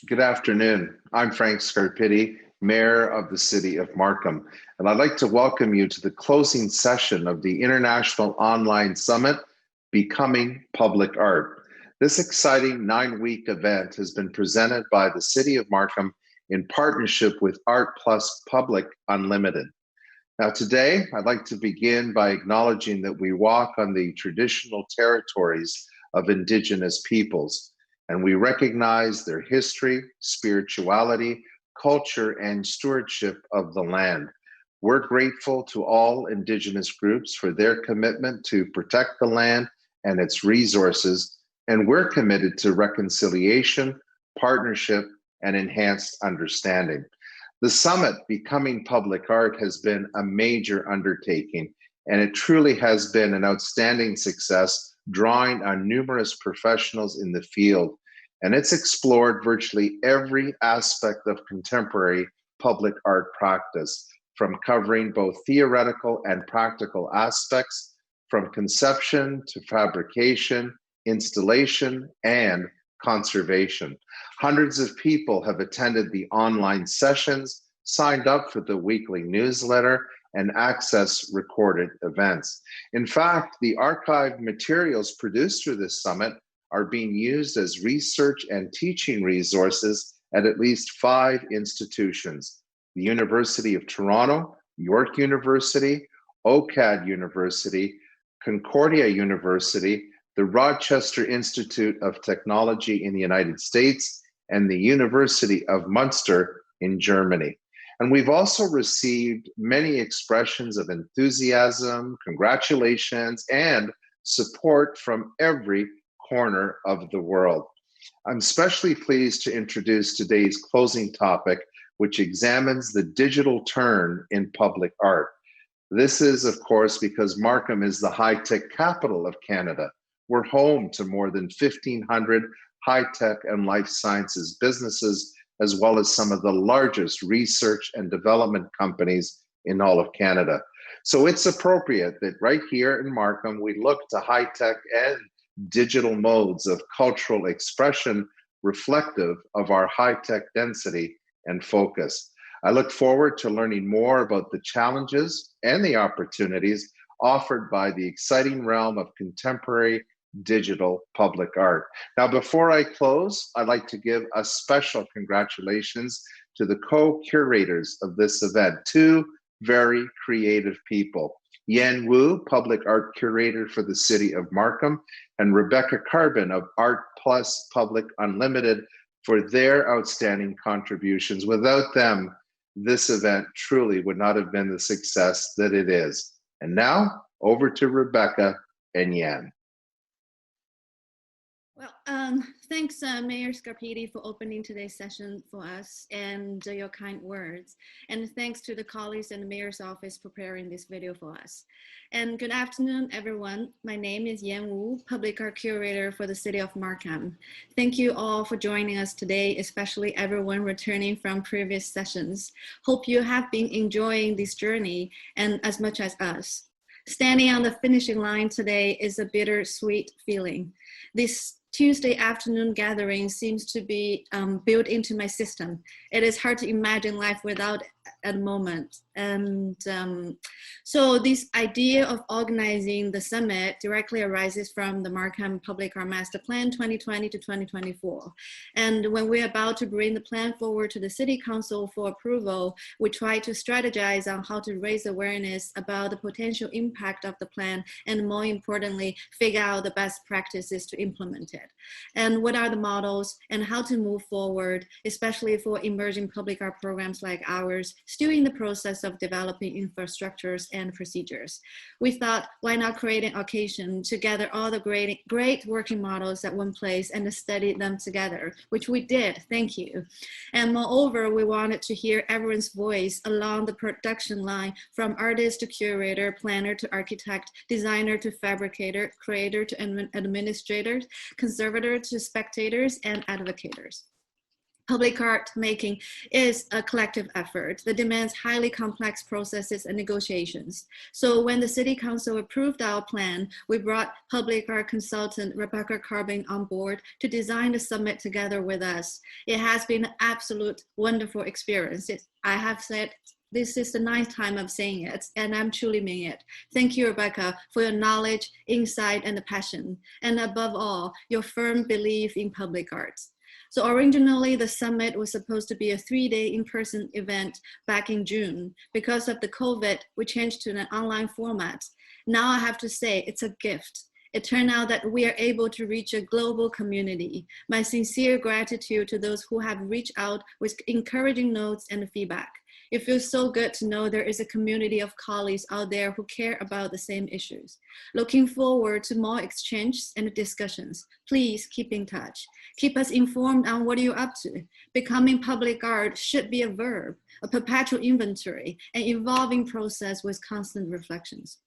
Good afternoon. I'm Frank Scarpitti, Mayor of the City of Markham, and I'd like to welcome you to the closing session of the International Online Summit, Becoming Public Art. This exciting 9-week event has been presented by the City of Markham in partnership with Art Plus Public Unlimited. Now today, I'd like to begin by acknowledging that we walk on the traditional territories of Indigenous peoples, and we recognize their history, spirituality, culture, and stewardship of the land. We're grateful to all Indigenous groups for their commitment to protect the land and its resources, and we're committed to reconciliation, partnership, and enhanced understanding. The summit, Becoming Public Art, has been a major undertaking, and it truly has been an outstanding success, drawing on numerous professionals in the field, and it's explored virtually every aspect of contemporary public art practice, from covering both theoretical and practical aspects, from conception to fabrication, installation, and conservation. Hundreds of people have attended the online sessions, signed up for the weekly newsletter, and access recorded events. In fact, the archived materials produced through this summit are being used as research and teaching resources at least 5 institutions: the University of Toronto, York University, OCAD University, Concordia University, the Rochester Institute of Technology in the United States, and the University of Munster in Germany. And we've also received many expressions of enthusiasm, congratulations, and support from every corner of the world. I'm especially pleased to introduce today's closing topic, which examines the digital turn in public art. This is, of course, because Markham is the high-tech capital of Canada. We're home to more than 1,500 high-tech and life sciences businesses, as well as some of the largest research and development companies in all of Canada. So it's appropriate that right here in Markham, we look to high-tech and digital modes of cultural expression reflective of our high-tech density and focus. I look forward to learning more about the challenges and the opportunities offered by the exciting realm of contemporary digital public art. Now, before I close, I'd like to give a special congratulations to the co-curators of this event, 2 very creative people: Yan Wu, Public Art Curator for the City of Markham, and Rebecca Carbine of Art Plus Public Unlimited for their outstanding contributions. Without them, this event truly would not have been the success that it is. And now, over to Rebecca and Yan. Well, thanks, Mayor Scarpitti, for opening today's session for us and your kind words. And thanks to the colleagues in the Mayor's office preparing this video for us. And good afternoon, everyone. My name is Yan Wu, Public Art Curator for the City of Markham. Thank you all for joining us today, especially everyone returning from previous sessions. Hope you have been enjoying this journey and as much as us. Standing on the finishing line today is a bittersweet feeling. This Tuesday afternoon gathering seems to be built into my system. It is hard to imagine life without at the moment. And so this idea of organizing the summit directly arises from the Markham Public Art Master Plan 2020 to 2024. And when we're about to bring the plan forward to the City Council for approval, we try to strategize on how to raise awareness about the potential impact of the plan, and more importantly, figure out the best practices to implement it. And what are the models and how to move forward, especially for emerging public art programs like ours, still in the process of developing infrastructures and procedures. We thought, why not create an occasion to gather all the great working models at one place and study them together, which we did, thank you. And moreover, we wanted to hear everyone's voice along the production line, from artist to curator, planner to architect, designer to fabricator, creator to administrator, conservator to spectators and advocators. Public art making is a collective effort that demands highly complex processes and negotiations. So when the City Council approved our plan, we brought public art consultant Rebecca Carbine on board to design the summit together with us. It has been an absolute wonderful experience. I have said this is the 9th time I'm saying it, and I'm truly meaning it. Thank you, Rebecca, for your knowledge, insight, and the passion, and above all, your firm belief in public arts. So originally, the summit was supposed to be a 3-day in-person event back in June. Because of the COVID, we changed to an online format. Now I have to say it's a gift. It turned out that we are able to reach a global community. My sincere gratitude to those who have reached out with encouraging notes and feedback. It feels so good to know there is a community of colleagues out there who care about the same issues. Looking forward to more exchanges and discussions. Please keep in touch. Keep us informed on what you're up to. Becoming public art should be a verb, a perpetual inventory, an evolving process with constant reflections.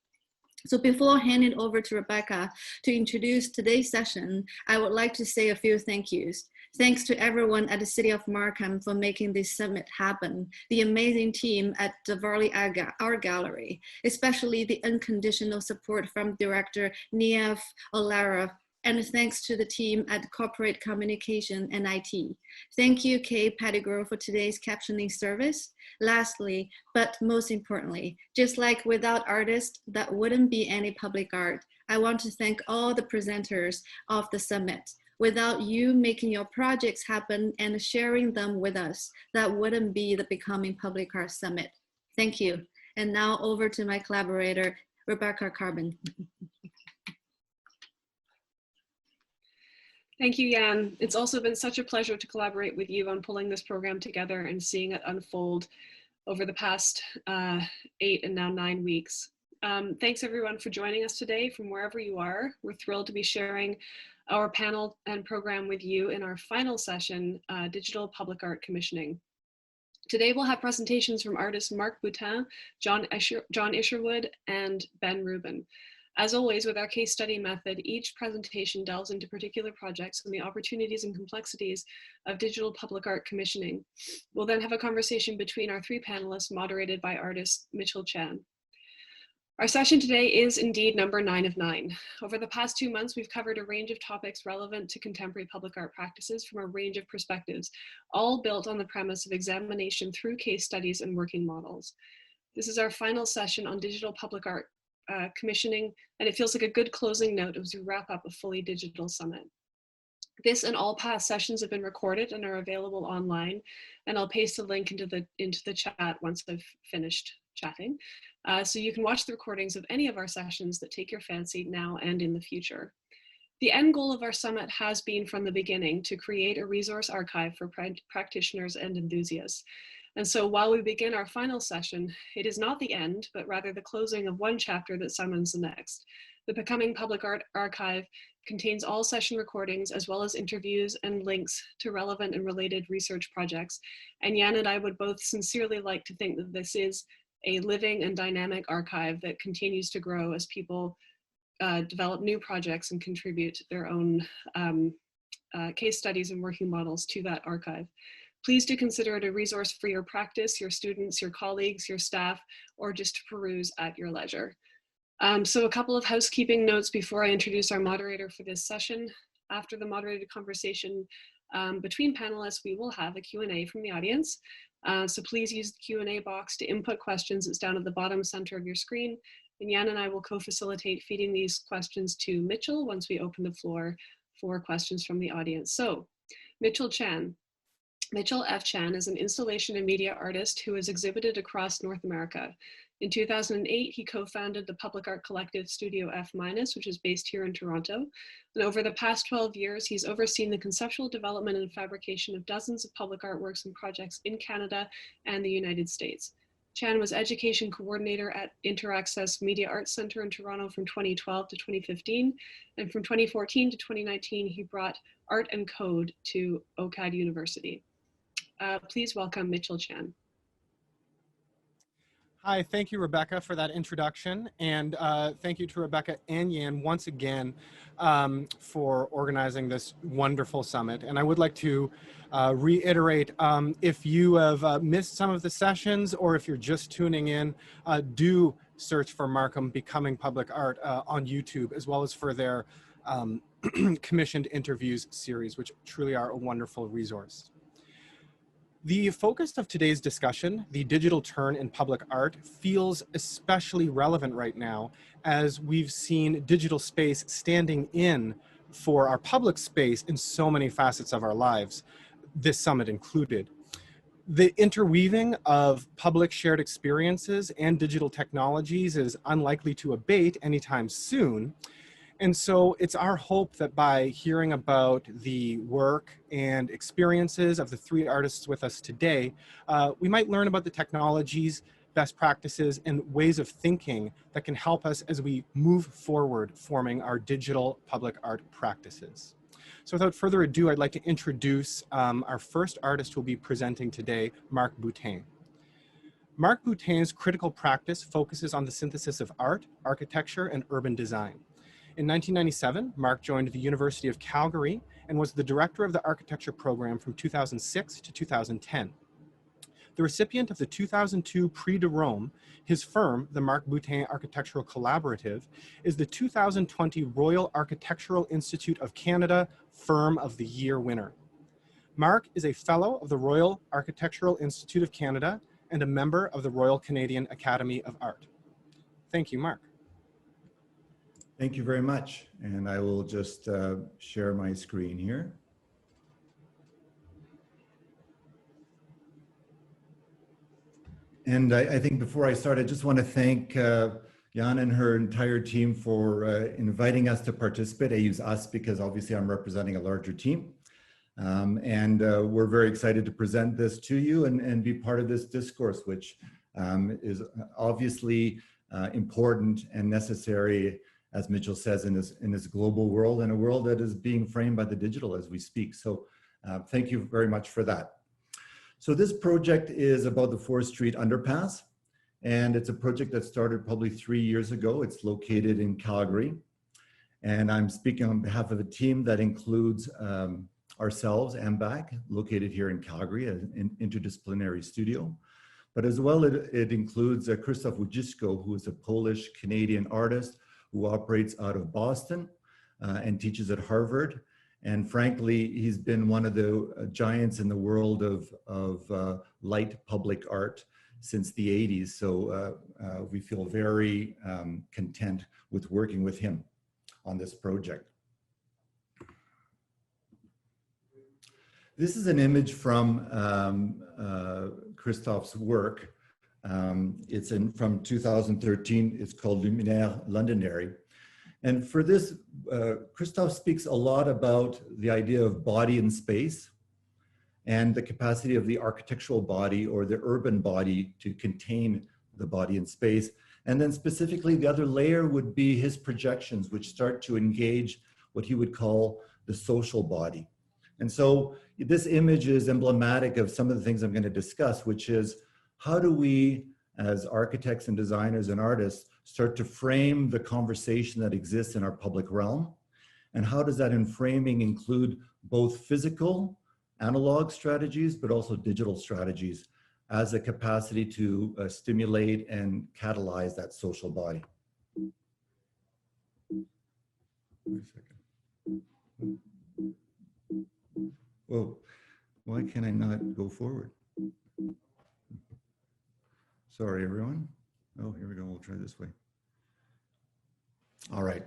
So before handing over to Rebecca to introduce today's session, I would like to say a few thank yous. Thanks to everyone at the City of Markham for making this summit happen, the amazing team at the Varley Art Gallery, especially the unconditional support from Director Niev Olara, and thanks to the team at Corporate Communication and IT. Thank you, Kay Pettigrew, for today's captioning service. Lastly, but most importantly, just like without artists, that wouldn't be any public art, I want to thank all the presenters of the summit. Without you making your projects happen and sharing them with us, that wouldn't be the Becoming Public Art Summit. Thank you. And now over to my collaborator, Rebecca Carbine. Thank you, Jan. It's also been such a pleasure to collaborate with you on pulling this program together and seeing it unfold over the past 8 and now 9 weeks. Thanks everyone for joining us today from wherever you are. We're thrilled to be sharing our panel and program with you in our final session, Digital Public Art Commissioning. Today we'll have presentations from artists Marc Boutin, John Isherwood, and Ben Rubin. As always, with our case study method, each presentation delves into particular projects and the opportunities and complexities of digital public art commissioning. We'll then have a conversation between our 3 panelists, moderated by artist Mitchell Chan. Our session today is indeed number 9 of 9. Over the past 2 months, we've covered a range of topics relevant to contemporary public art practices from a range of perspectives, all built on the premise of examination through case studies and working models. This is our final session on digital public art commissioning, and it feels like a good closing note as we wrap up a fully digital summit. This and all past sessions have been recorded and are available online, and I'll paste the link into the chat once I've finished chatting. So you can watch the recordings of any of our sessions that take your fancy now and in the future. The end goal of our summit has been from the beginning to create a resource archive for practitioners and enthusiasts. And so while we begin our final session, it is not the end, but rather the closing of one chapter that summons the next. The Becoming Public Art Archive contains all session recordings as well as interviews and links to relevant and related research projects. And Jan and I would both sincerely like to think that this is a living and dynamic archive that continues to grow as people develop new projects and contribute their own case studies and working models to that archive. Please do consider it a resource for your practice, your students, your colleagues, your staff, or just to peruse at your leisure. So a couple of housekeeping notes before I introduce our moderator for this session. After the moderated conversation between panelists, we will have a Q&A from the audience. So please use the Q&A box to input questions. It's down at the bottom center of your screen. And Jan and I will co-facilitate feeding these questions to Mitchell once we open the floor for questions from the audience. So Mitchell Chan. Mitchell F. Chan is an installation and media artist who has exhibited across North America. In 2008, he co-founded the public art collective Studio F-, which is based here in Toronto. And over the past 12 years, he's overseen the conceptual development and fabrication of dozens of public artworks and projects in Canada and the United States. Chan was education coordinator at Interaccess Media Arts Center in Toronto from 2012 to 2015. And from 2014 to 2019, he brought art and code to OCAD University. Please welcome Mitchell Chan. Hi, thank you, Rebecca, for that introduction. And thank you to Rebecca and Yan once again for organizing this wonderful summit. And I would like to reiterate, if you have missed some of the sessions or if you're just tuning in, do search for Markham Becoming Public Art on YouTube, as well as for their commissioned interviews series, which truly are a wonderful resource. The focus of today's discussion, the digital turn in public art, feels especially relevant right now as we've seen digital space standing in for our public space in so many facets of our lives, this summit included. The interweaving of public shared experiences and digital technologies is unlikely to abate anytime soon. And so it's our hope that by hearing about the work and experiences of the three artists with us today, we might learn about the technologies, best practices, and ways of thinking that can help us as we move forward forming our digital public art practices. So without further ado, I'd like to introduce our first artist who will be presenting today, Marc Boutin. Marc Boutin's critical practice focuses on the synthesis of art, architecture, and urban design. In 1997, Marc joined the University of Calgary and was the director of the architecture program from 2006 to 2010. The recipient of the 2002 Prix de Rome, his firm, the Marc Boutin Architectural Collaborative, is the 2020 Royal Architectural Institute of Canada Firm of the Year winner. Marc is a fellow of the Royal Architectural Institute of Canada and a member of the Royal Canadian Academy of Art. Thank you, Marc. Thank you very much. And I will just share my screen here. And I think before I start, I just want to thank Jan and her entire team for inviting us to participate. I use us because obviously I'm representing a larger team. We're very excited to present this to you and be part of this discourse, which is obviously important and necessary, as Mitchell says, in this global world, and a world that is being framed by the digital as we speak. So thank you very much for that. So this project is about the 4th Street Underpass, and it's a project that started probably 3 years ago. It's located in Calgary, and I'm speaking on behalf of a team that includes ourselves, Beck, located here in Calgary, an interdisciplinary studio. But as well, it includes Krzysztof Wodiczko, who is a Polish-Canadian artist who operates out of Boston and teaches at Harvard. And frankly, he's been one of the giants in the world of light public art since the 80s. So we feel very content with working with him on this project. This is an image from Krzysztof's work. It's from 2013. It's called Luminaire Londonderry. And for this, Krzysztof speaks a lot about the idea of body and space and the capacity of the architectural body or the urban body to contain the body and space. And then specifically, the other layer would be his projections, which start to engage what he would call the social body. And so this image is emblematic of some of the things I'm going to discuss, which is how do we, as architects and designers and artists, start to frame the conversation that exists in our public realm? And how does that in framing include both physical, analog strategies, but also digital strategies as a capacity to stimulate and catalyze that social body? Wait a second. Whoa, why can I not go forward? Sorry, everyone. Oh, here we go. We'll try this way. All right.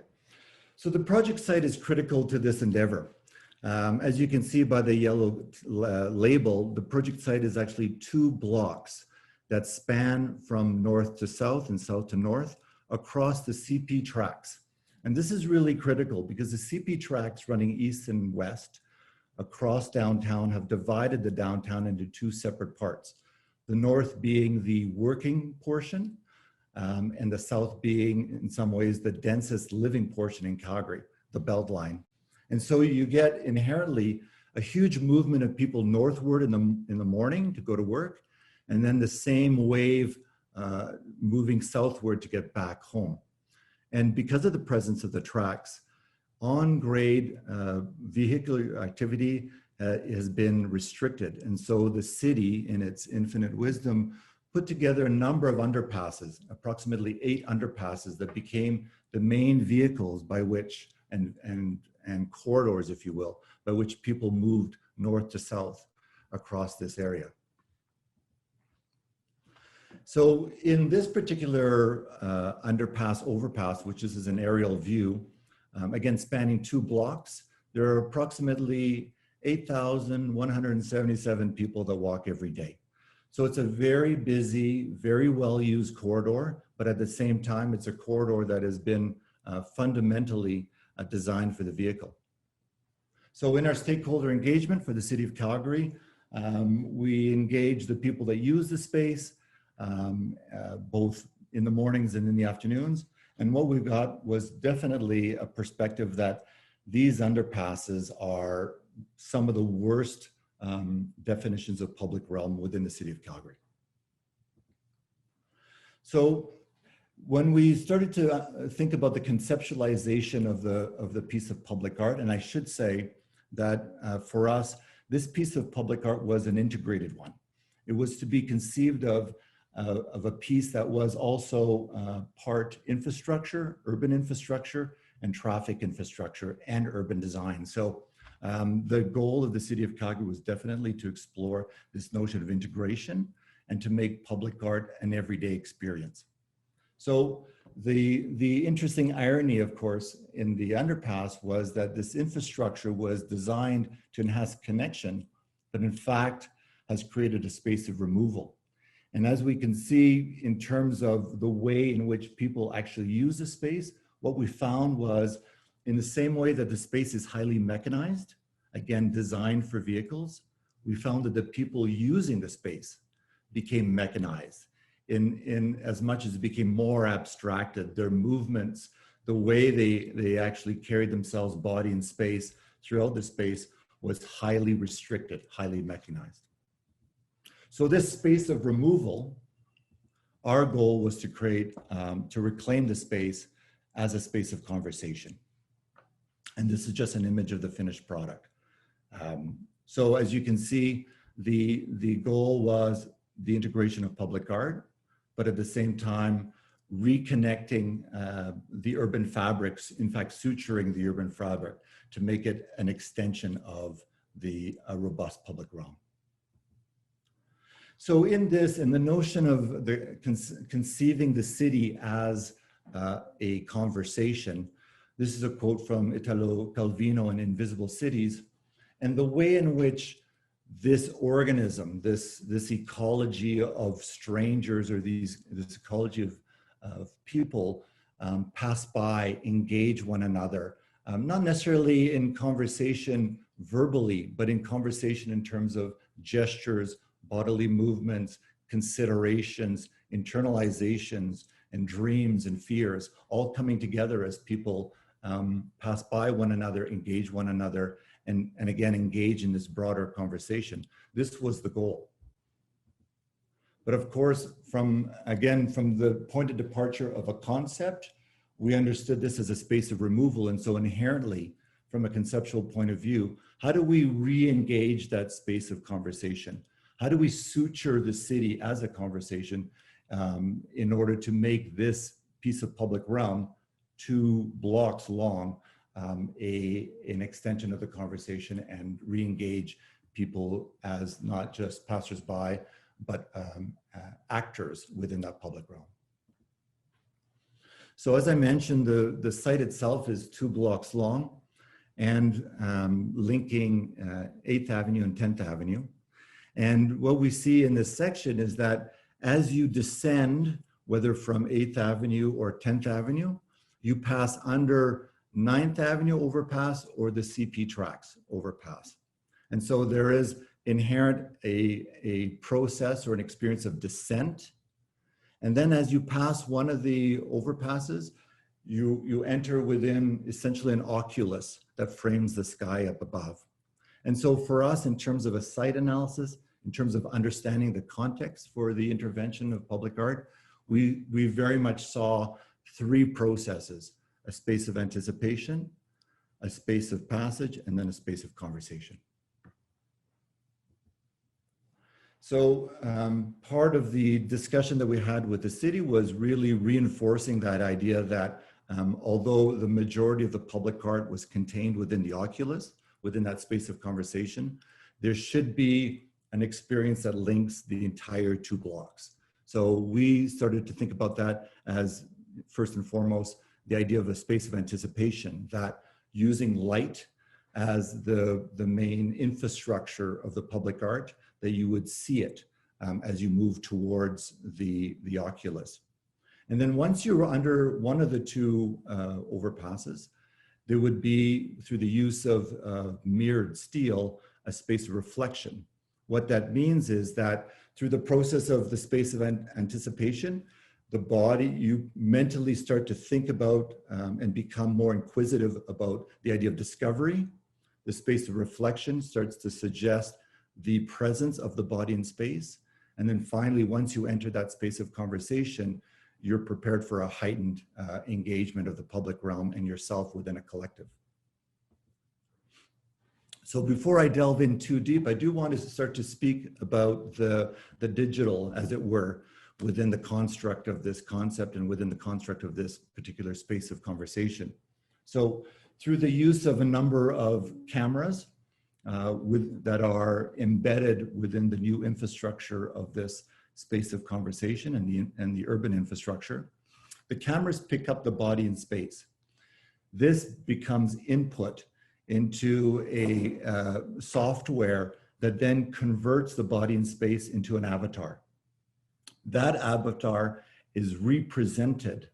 So the project site is critical to this endeavor. As you can see by the yellow label, the project site is actually 2 blocks that span from north to south and south to north across the CP tracks. And this is really critical because the CP tracks running east and west across downtown have divided the downtown into 2 separate parts. The north being the working portion, and the south being, in some ways, the densest living portion in Calgary, the Beltline. And so you get inherently a huge movement of people northward in the morning to go to work, and then the same wave moving southward to get back home. And because of the presence of the tracks, on-grade vehicular activity has been restricted. And so the city, in its infinite wisdom, put together a number of underpasses, approximately 8 underpasses that became the main vehicles by which, and corridors, if you will, by which people moved north to south across this area. So in this particular underpass, overpass, which is an aerial view, again, spanning 2 blocks, there are approximately 8,177 people that walk every day. So it's a very busy, very well-used corridor, but at the same time, it's a corridor that has been fundamentally designed for the vehicle. So in our stakeholder engagement for the City of Calgary, we engage the people that use the space, both in the mornings and in the afternoons. And what we got was definitely a perspective that these underpasses are some of the worst definitions of public realm within the City of Calgary. So when we started to think about the conceptualization of the piece of public art, and I should say that for us, this piece of public art was an integrated one. It was to be conceived of a piece that was also part infrastructure, urban infrastructure, and traffic infrastructure, and urban design. So the goal of the City of Calgary was definitely to explore this notion of integration and to make public art an everyday experience. So the interesting irony, of course, in the underpass was that this infrastructure was designed to enhance connection, but in fact has created a space of removal. And as we can see in terms of the way in which people actually use the space, what we found was in the same way that the space is highly mechanized, again, designed for vehicles, we found that the people using the space became mechanized in as much as it became more abstracted. Their movements, the way they actually carried themselves, body and space throughout the space was highly restricted, highly mechanized. So this space of removal, our goal was to create, to reclaim the space as a space of conversation. And this is just an image of the finished product. So as you can see, the goal was the integration of public art, but at the same time, reconnecting the urban fabrics, in fact, suturing the urban fabric to make it an extension of the robust public realm. So in this, and the notion of the conceiving the city as a conversation, this is a quote from Italo Calvino in Invisible Cities, and the way in which this organism, this ecology of strangers, or this ecology of people pass by, engage one another, not necessarily in conversation verbally, but in conversation in terms of gestures, bodily movements, considerations, internalizations, and dreams and fears, all coming together as people pass by one another, engage one another, and again, engage in this broader conversation. This was the goal. But of course, from the point of departure of a concept, we understood this as a space of removal. And so inherently, from a conceptual point of view, how do we re-engage that space of conversation? How do we suture the city as a conversation in order to make this piece of public realm 2 blocks long, an extension of the conversation and re-engage people as not just passersby, but actors within that public realm. So as I mentioned, the site itself is 2 blocks long and linking 8th Avenue and 10th Avenue. And what we see in this section is that as you descend, whether from 8th Avenue or 10th Avenue, you pass under 9th Avenue overpass or the CP tracks overpass. And so there is inherent a process or an experience of descent. And then as you pass one of the overpasses, you enter within essentially an oculus that frames the sky up above. And so for us, in terms of a site analysis, in terms of understanding the context for the intervention of public art, we very much saw three processes: a space of anticipation, a space of passage, and then a space of conversation. So part of the discussion that we had with the city was really reinforcing that idea that although the majority of the public art was contained within the oculus, within that space of conversation, there should be an experience that links the entire 2 blocks. So we started to think about that as, first and foremost, the idea of a space of anticipation, that using light as the main infrastructure of the public art, that you would see it as you move towards the oculus. And then once you're under one of the 2 overpasses, there would be, through the use of mirrored steel, a space of reflection. What that means is that through the process of the space of anticipation, the body, you mentally start to think about and become more inquisitive about the idea of discovery. The space of reflection starts to suggest the presence of the body in space. And then finally, once you enter that space of conversation, you're prepared for a heightened engagement of the public realm and yourself within a collective. So before I delve in too deep, I do want to start to speak about the digital, as it were, within the construct of this concept and within the construct of this particular space of conversation. So through the use of a number of cameras that are embedded within the new infrastructure of this space of conversation and the urban infrastructure, the cameras pick up the body in space. This becomes input into a software that then converts the body in space into an avatar. That avatar is represented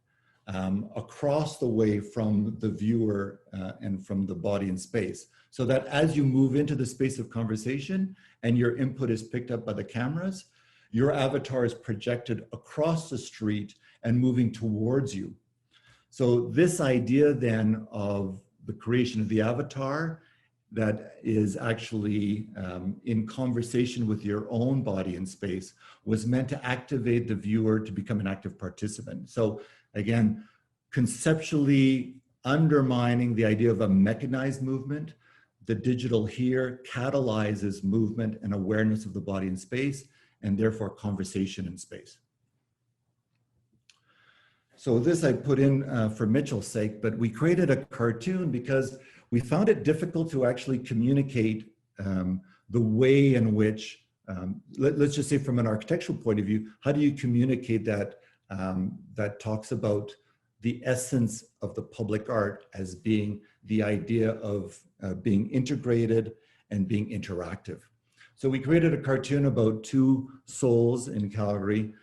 across the way from the viewer and from the body in space, so that as you move into the space of conversation and your input is picked up by the cameras, your avatar is projected across the street and moving towards you. So this idea then of the creation of the avatar that is actually in conversation with your own body in space was meant to activate the viewer to become an active participant. So again, conceptually undermining the idea of a mechanized movement, the digital here catalyzes movement and awareness of the body in space, and therefore conversation in space. So this I put in for Mitchell's sake, but we created a cartoon because we found it difficult to actually communicate the way in which, let's just say from an architectural point of view, how do you communicate that that talks about the essence of the public art as being the idea of being integrated and being interactive. So we created a cartoon about 2 souls in Calgary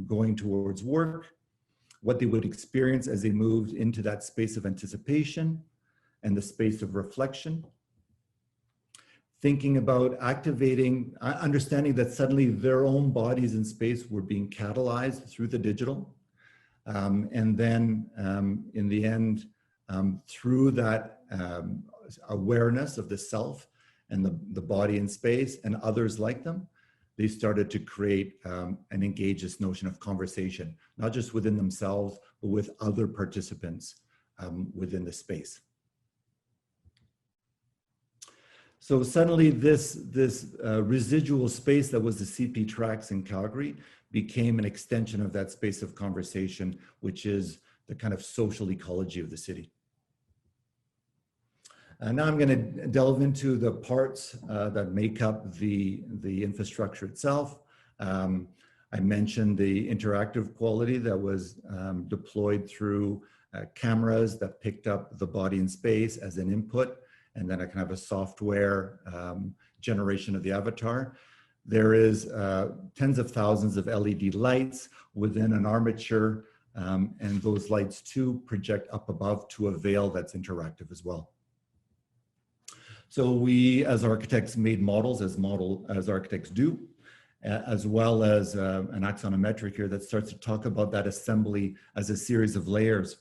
going towards work, what they would experience as they moved into that space of anticipation and the space of reflection, thinking about activating, understanding that suddenly their own bodies in space were being catalyzed through the digital. And then in the end, through that awareness of the self and the body in space and others like them, they started to create and engage this notion of conversation, not just within themselves, but with other participants within the space. So suddenly this residual space that was the CP tracks in Calgary became an extension of that space of conversation, which is the kind of social ecology of the city. Now I'm going to delve into the parts that make up the infrastructure itself. I mentioned the interactive quality that was deployed through cameras that picked up the body in space as an input, and then a kind of a software generation of the avatar. There is tens of thousands of LED lights within an armature, and those lights too project up above to a veil that's interactive as well. So we, as architects, made models as architects do, as well as an axonometric here that starts to talk about that assembly as a series of layers.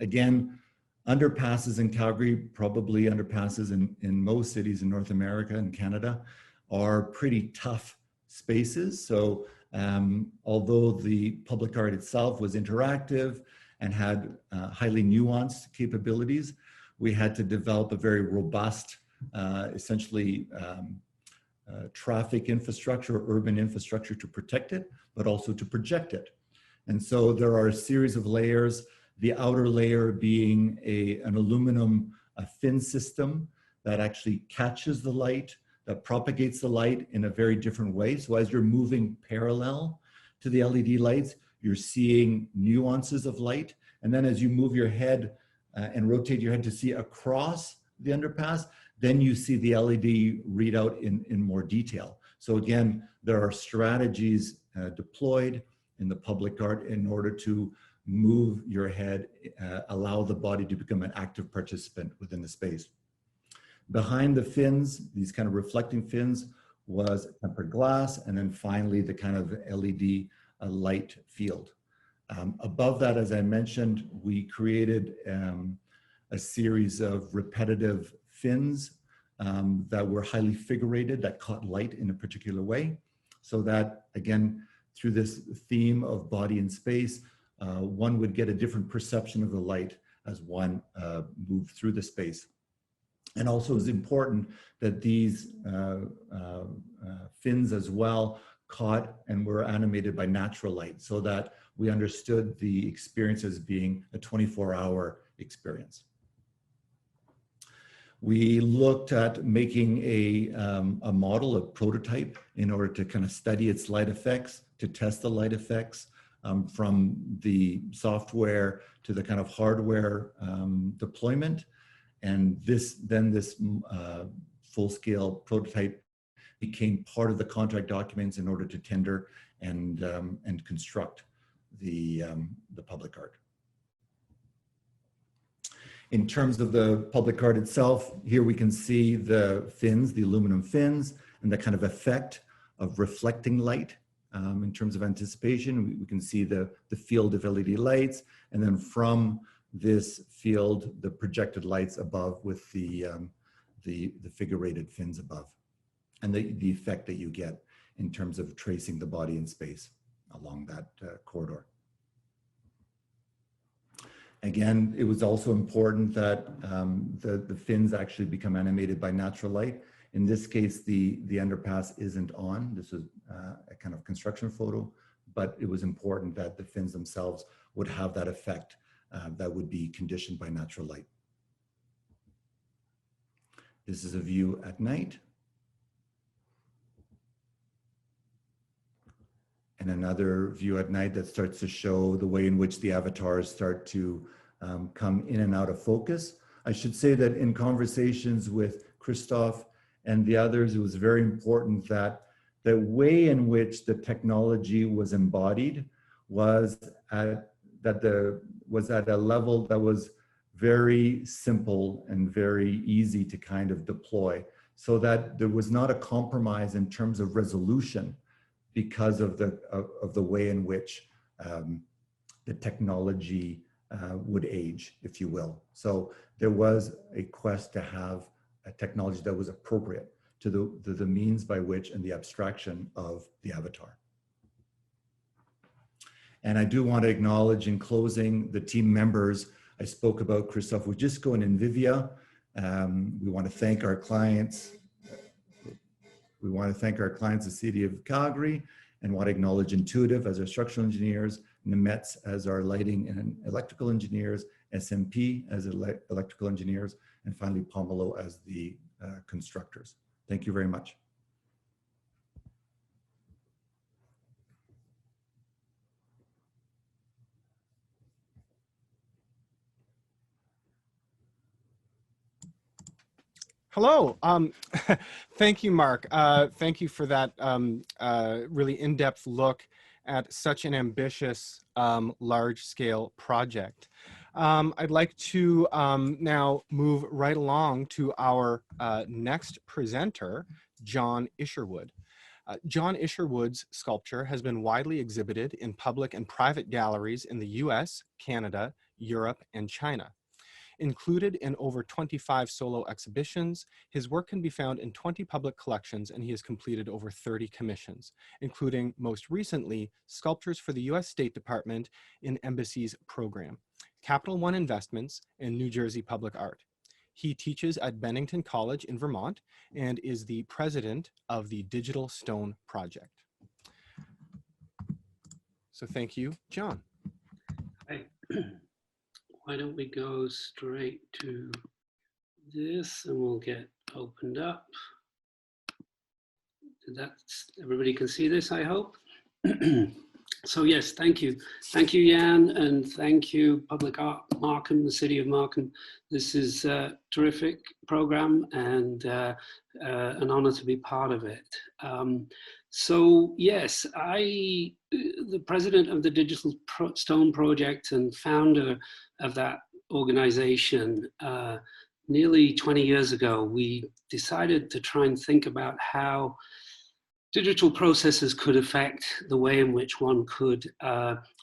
Again, underpasses in Calgary, probably underpasses in most cities in North America and Canada, are pretty tough spaces. So Although the public art itself was interactive and had highly nuanced capabilities, we had to develop a very robust, essentially traffic infrastructure, or urban infrastructure to protect it, but also to project it. And so there are a series of layers, the outer layer being an aluminum fin system that actually catches the light, that propagates the light in a very different way. So as you're moving parallel to the LED lights, you're seeing nuances of light. And then as you move your head and rotate your head to see across the underpass, then you see the LED readout in more detail. So again, there are strategies deployed in the public art in order to move your head, allow the body to become an active participant within the space. Behind the fins, these kind of reflecting fins, was tempered glass, and then finally the kind of LED light field. Above that, as I mentioned, we created a series of repetitive fins that were highly figurated, that caught light in a particular way, so that, again, through this theme of body and space, one would get a different perception of the light as one moved through the space. And also it's important that these fins as well caught and were animated by natural light, so that we understood the experience as being a 24-hour experience. We looked at making a model, a prototype, in order to kind of study its light effects, to test the light effects from the software to the kind of hardware deployment. And this full-scale prototype became part of the contract documents in order to tender and construct the public art. In terms of the public art itself, here we can see the fins, the aluminum fins, and the kind of effect of reflecting light. In terms of anticipation, we can see the field of LED lights, and then from this field, the projected lights above with the figurated fins above, and the effect that you get in terms of tracing the body in space along that corridor. Again, it was also important that the fins actually become animated by natural light. In this case, the underpass isn't on. This is a kind of construction photo, but it was important that the fins themselves would have that effect that would be conditioned by natural light. This is a view at night. And another view at night that starts to show the way in which the avatars start to come in and out of focus. I should say that in conversations with Krzysztof and the others, it was very important that the way in which the technology was embodied was at a level that was very simple and very easy to kind of deploy, so that there was not a compromise in terms of resolution because of the way in which the technology would age, if you will. So there was a quest to have a technology that was appropriate to the means by which and the abstraction of the avatar. And I do want to acknowledge in closing the team members. I spoke about Krzysztof Wodiczko and NVIDIA. We want to thank our clients. We want to thank our clients, the City of Calgary, and want to acknowledge Intuitive as our structural engineers, Nemetz as our lighting and electrical engineers, SMP as electrical engineers, and finally Pomelo as the constructors. Thank you very much. Hello. Thank you, Mark. Thank you for that really in-depth look at such an ambitious, large-scale project. I'd like to now move right along to our next presenter, John Isherwood. John Isherwood's sculpture has been widely exhibited in public and private galleries in the US, Canada, Europe, and China. Included in over 25 solo exhibitions, his work can be found in 20 public collections, and he has completed over 30 commissions, including most recently sculptures for the US State Department in Embassy's program, Capital One Investments, and New Jersey Public Art. He teaches at Bennington College in Vermont and is the president of the Digital Stone Project. So thank you, John. Hi. Why don't we go straight to this and we'll get opened up. Everybody can see this, I hope. So yes, thank you. Thank you, Jan, and thank you, Public Art Markham, the City of Markham. This is a terrific program and an honor to be part of it. So yes, the president of the Digital Stone Project and founder of that organization, nearly 20 years ago, we decided to try and think about how digital processes could affect the way in which one could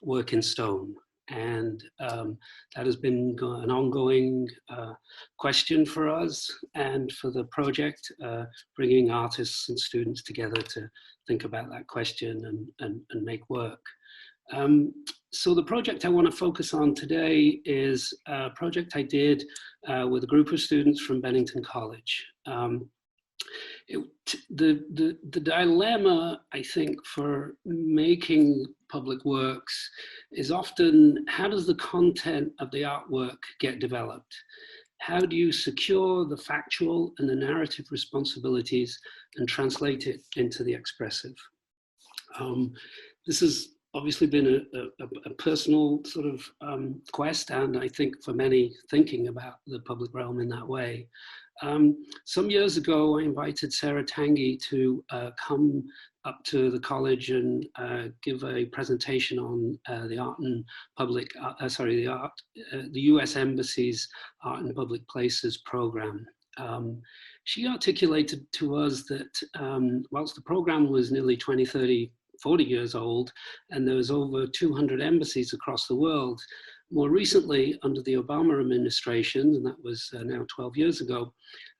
work in stone. And that has been an ongoing question for us and for the project, bringing artists and students together to think about that question and make work. So the project I want to focus on today is a project I did with a group of students from Bennington College. The dilemma, I think, for making public works is often, how does the content of the artwork get developed? How do you secure the factual and the narrative responsibilities and translate it into the expressive? This has obviously been a personal sort of quest, and I think for many thinking about the public realm in that way. Some years ago, I invited Sarah Tanguy to come up to the college and give a presentation on the art and public, the US Embassy's Art and Public Places program. She articulated to us that whilst the program was nearly 20, 30, 40 years old, and there was over 200 embassies across the world, more recently, under the Obama administration, and that was now 12 years ago,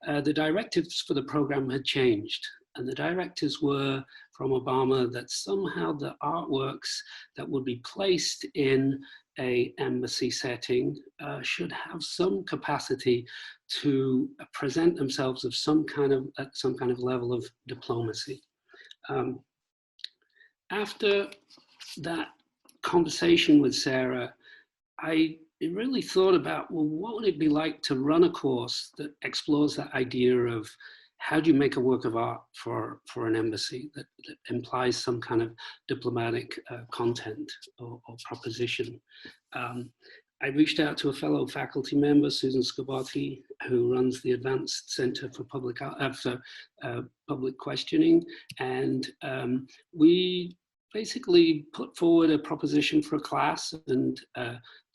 the directives for the program had changed. And the directives were from Obama that somehow the artworks that would be placed in an embassy setting should have some capacity to present themselves of some kind of level of diplomacy. After that conversation with Sarah, I really thought about, well, what would it be like to run a course that explores that idea of how do you make a work of art for an embassy that implies some kind of diplomatic content or proposition. I reached out to a fellow faculty member, Susan Scobotti, who runs the Advanced Center for Public Questioning, and we basically put forward a proposition for a class, and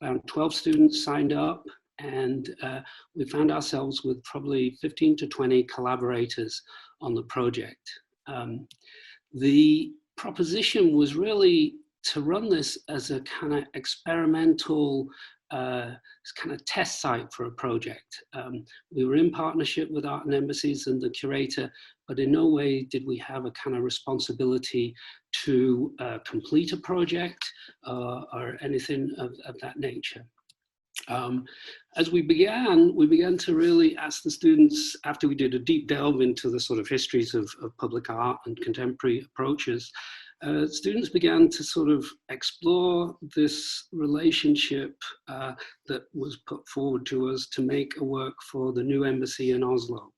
around 12 students signed up, and we found ourselves with probably 15 to 20 collaborators on the project. The proposition was really to run this as a kind of experimental kind of test site for a project. We were in partnership with Art and Embassies and the curator, but in no way did we have a kind of responsibility to complete a project or anything of that nature. As we began to really ask the students, after we did a deep delve into the sort of histories of public art and contemporary approaches, students began to sort of explore this relationship that was put forward to us to make a work for the new embassy in Oslo.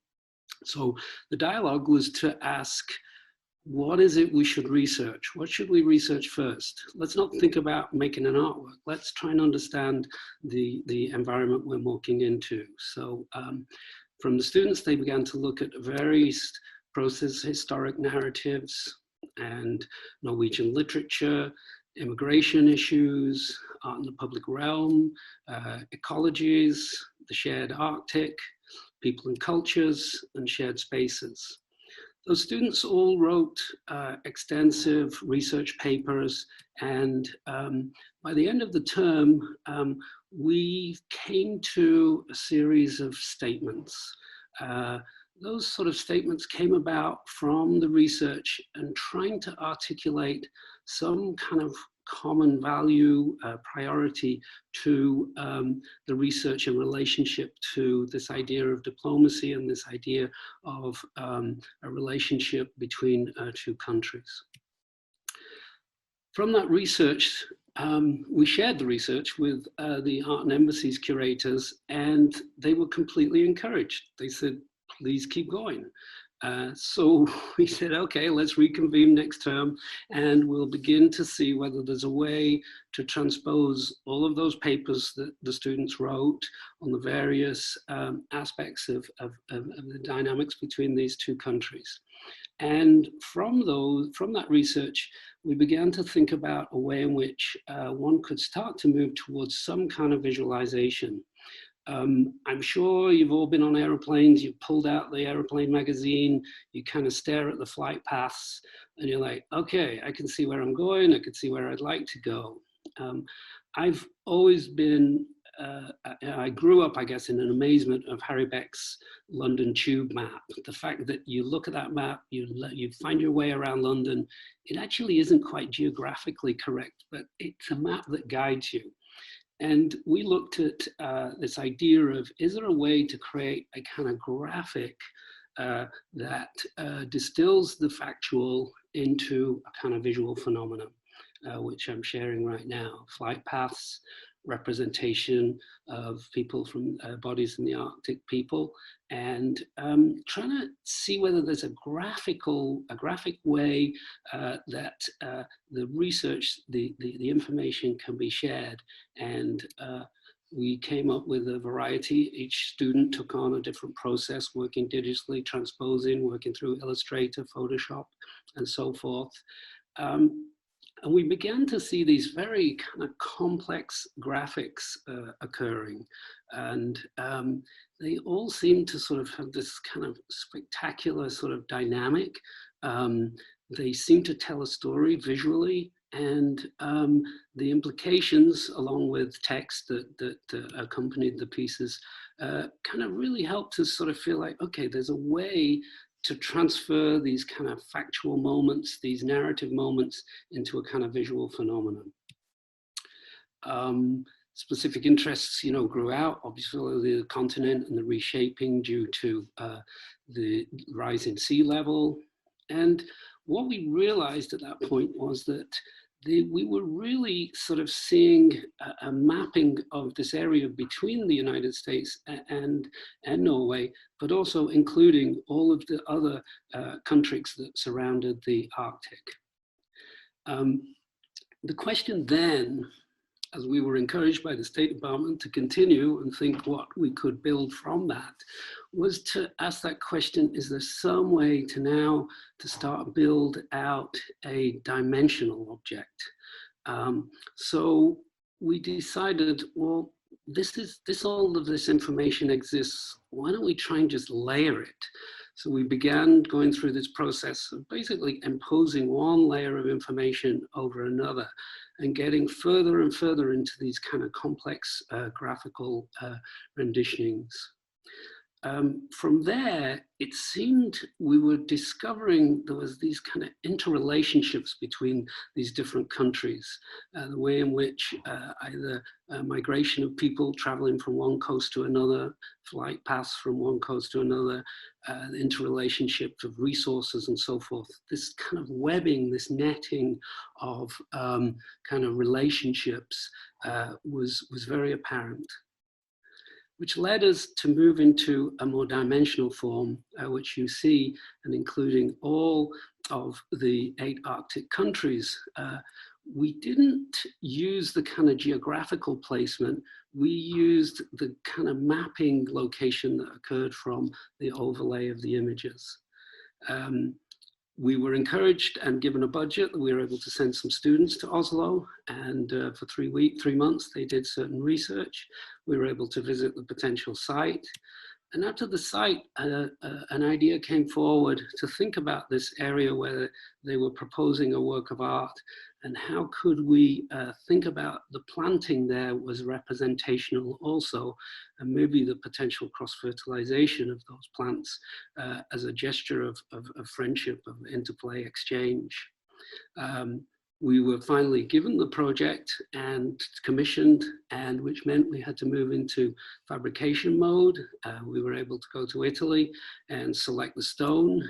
So the dialogue was to ask, what is it we should research? What should we research first? Let's not think about making an artwork. Let's try and understand the environment we're walking into. So from the students, they began to look at various process historic narratives and Norwegian literature, immigration issues, art in the public realm, ecologies, the shared Arctic, people and cultures, and shared spaces. Those students all wrote extensive research papers, and by the end of the term, we came to a series of statements. Those sort of statements came about from the research and trying to articulate some kind of common value priority to the research in relationship to this idea of diplomacy and this idea of a relationship between two countries. From that research, we shared the research with the Art and Embassies curators, and they were completely encouraged. They said, please keep going. So we said, okay, let's reconvene next term and we'll begin to see whether there's a way to transpose all of those papers that the students wrote on the various aspects of the dynamics between these two countries. And from that research, we began to think about a way in which one could start to move towards some kind of visualization. I'm sure you've all been on airplanes, you've pulled out the airplane magazine, you kind of stare at the flight paths and you're like, okay, I can see where I'm going, I can see where I'd like to go. I've always been, I grew up, I guess, in an amazement of Harry Beck's London Tube map. The fact that you look at that map, you find your way around London, it actually isn't quite geographically correct, but it's a map that guides you. And we looked at this idea of, is there a way to create a kind of graphic that distills the factual into a kind of visual phenomenon, which I'm sharing right now. Flight paths, representation of people from bodies in the Arctic people, and trying to see whether there's a graphic way that the research, the information can be shared. And we came up with a variety. Each student took on a different process, working digitally, transposing, working through Illustrator, Photoshop, and so forth. And we began to see these very kind of complex graphics occurring. And they all seem to sort of have this kind of spectacular sort of dynamic. They seem to tell a story visually, and the implications along with text that accompanied the pieces kind of really helped us sort of feel like, okay, there's a way to transfer these kind of factual moments, these narrative moments, into a kind of visual phenomenon. Specific interests, grew out, obviously the continent and the reshaping due to the rise in sea level. And what we realized at that point was that we were really sort of seeing a mapping of this area between the United States and Norway, but also including all of the other countries that surrounded the Arctic. The question then, as we were encouraged by the State Department to continue and think what we could build from that, was to ask that question, is there some way to now to start build out a dimensional object? So we decided, well, all of this information exists, why don't we try and just layer it? So we began going through this process of basically imposing one layer of information over another and getting further and further into these kind of complex graphical renditionings. From there, it seemed we were discovering there was these kind of interrelationships between these different countries, the way in which either migration of people traveling from one coast to another, flight paths from one coast to another, the interrelationship of resources and so forth. This kind of webbing, this netting of kind of relationships was very apparent, which led us to move into a more dimensional form, which you see, and including all of the 8 Arctic countries. We didn't use the kind of geographical placement, we used the kind of mapping location that occurred from the overlay of the images. We were encouraged and given a budget that we were able to send some students to Oslo, and for 3 months they did certain research. We were able to visit the potential site, and after the site an idea came forward to think about this area where they were proposing a work of art and how could we think about the planting there was representational also, and maybe the potential cross-fertilization of those plants as a gesture of friendship, of interplay, exchange. We were finally given the project and commissioned, and which meant we had to move into fabrication mode. We were able to go to Italy and select the stone.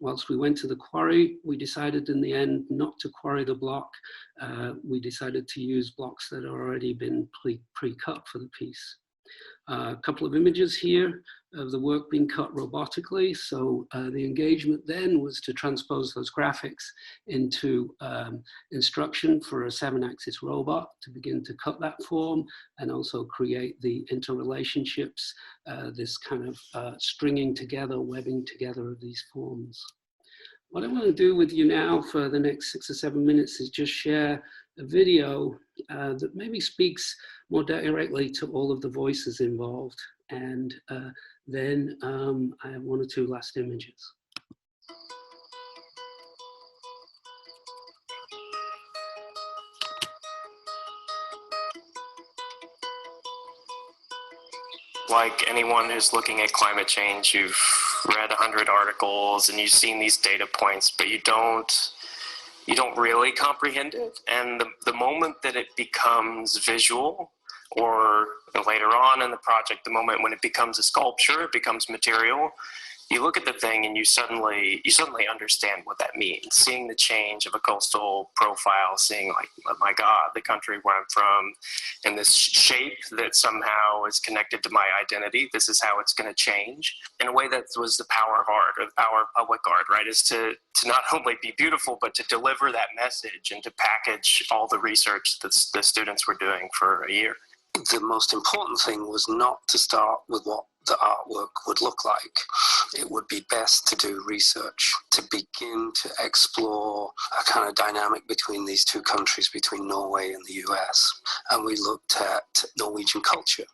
Whilst we went to the quarry, we decided in the end not to quarry the block. We decided to use blocks that had already been pre-cut for the piece. A couple of images here of the work being cut robotically. So the engagement then was to transpose those graphics into instruction for a 7-axis robot to begin to cut that form and also create the interrelationships, this kind of stringing together, webbing together of these forms. What I want to do with you now for the next 6 or 7 minutes is just share a video that maybe speaks more directly to all of the voices involved. And then I have 1 or 2 last images. Like anyone who's looking at climate change, you've read 100 articles and you've seen these data points, but you don't really comprehend it. And the moment that it becomes visual, or later on in the project, the moment when it becomes a sculpture, it becomes material, you look at the thing and you suddenly understand what that means. Seeing the change of a coastal profile, seeing like, oh my God, the country where I'm from, and this shape that somehow is connected to my identity. This is how it's going to change. In a way, that was the power of art, or the power of public art, right? Is to not only be beautiful, but to deliver that message and to package all the research that the students were doing for a year. The most important thing was not to start with what the artwork would look like. It would be best to do research, to begin to explore a kind of dynamic between these two countries, between Norway and the US. And we looked at Norwegian culture.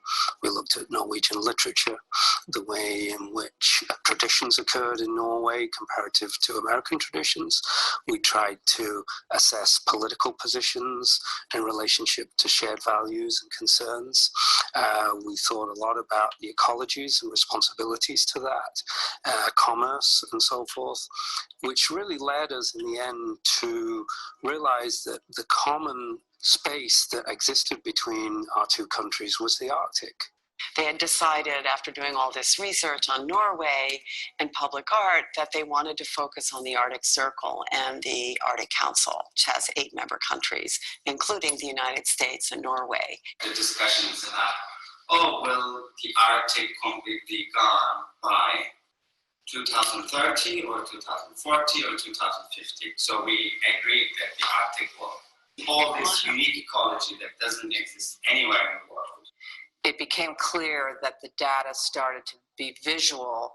We looked at Norwegian literature, the way in which traditions occurred in Norway comparative to American traditions. We tried to assess political positions in relationship to shared values and concerns. We thought a lot about the ecologies and responsibilities to that, commerce and so forth, which really led us in the end to realize that the common space that existed between our two countries was the Arctic. They had decided, after doing all this research on Norway and public art, that they wanted to focus on the Arctic Circle and the Arctic Council, which has 8 member countries, including the United States and Norway. The discussions about, oh, will the Arctic completely gone by 2030 or 2040 or 2050? So we agreed that the Arctic will all this unique ecology that doesn't exist anywhere in the world. It became clear that the data started to be visual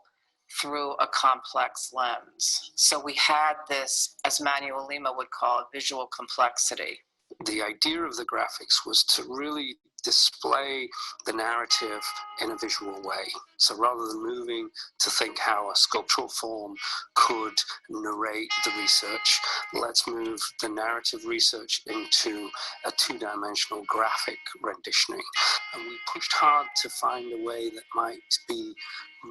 through a complex lens. So we had this, as Manuel Lima would call it, visual complexity. The idea of the graphics was to really display the narrative in a visual way. So rather than moving to think how a sculptural form could narrate the research, let's move the narrative research into a 2-dimensional graphic renditioning. And we pushed hard to find a way that might be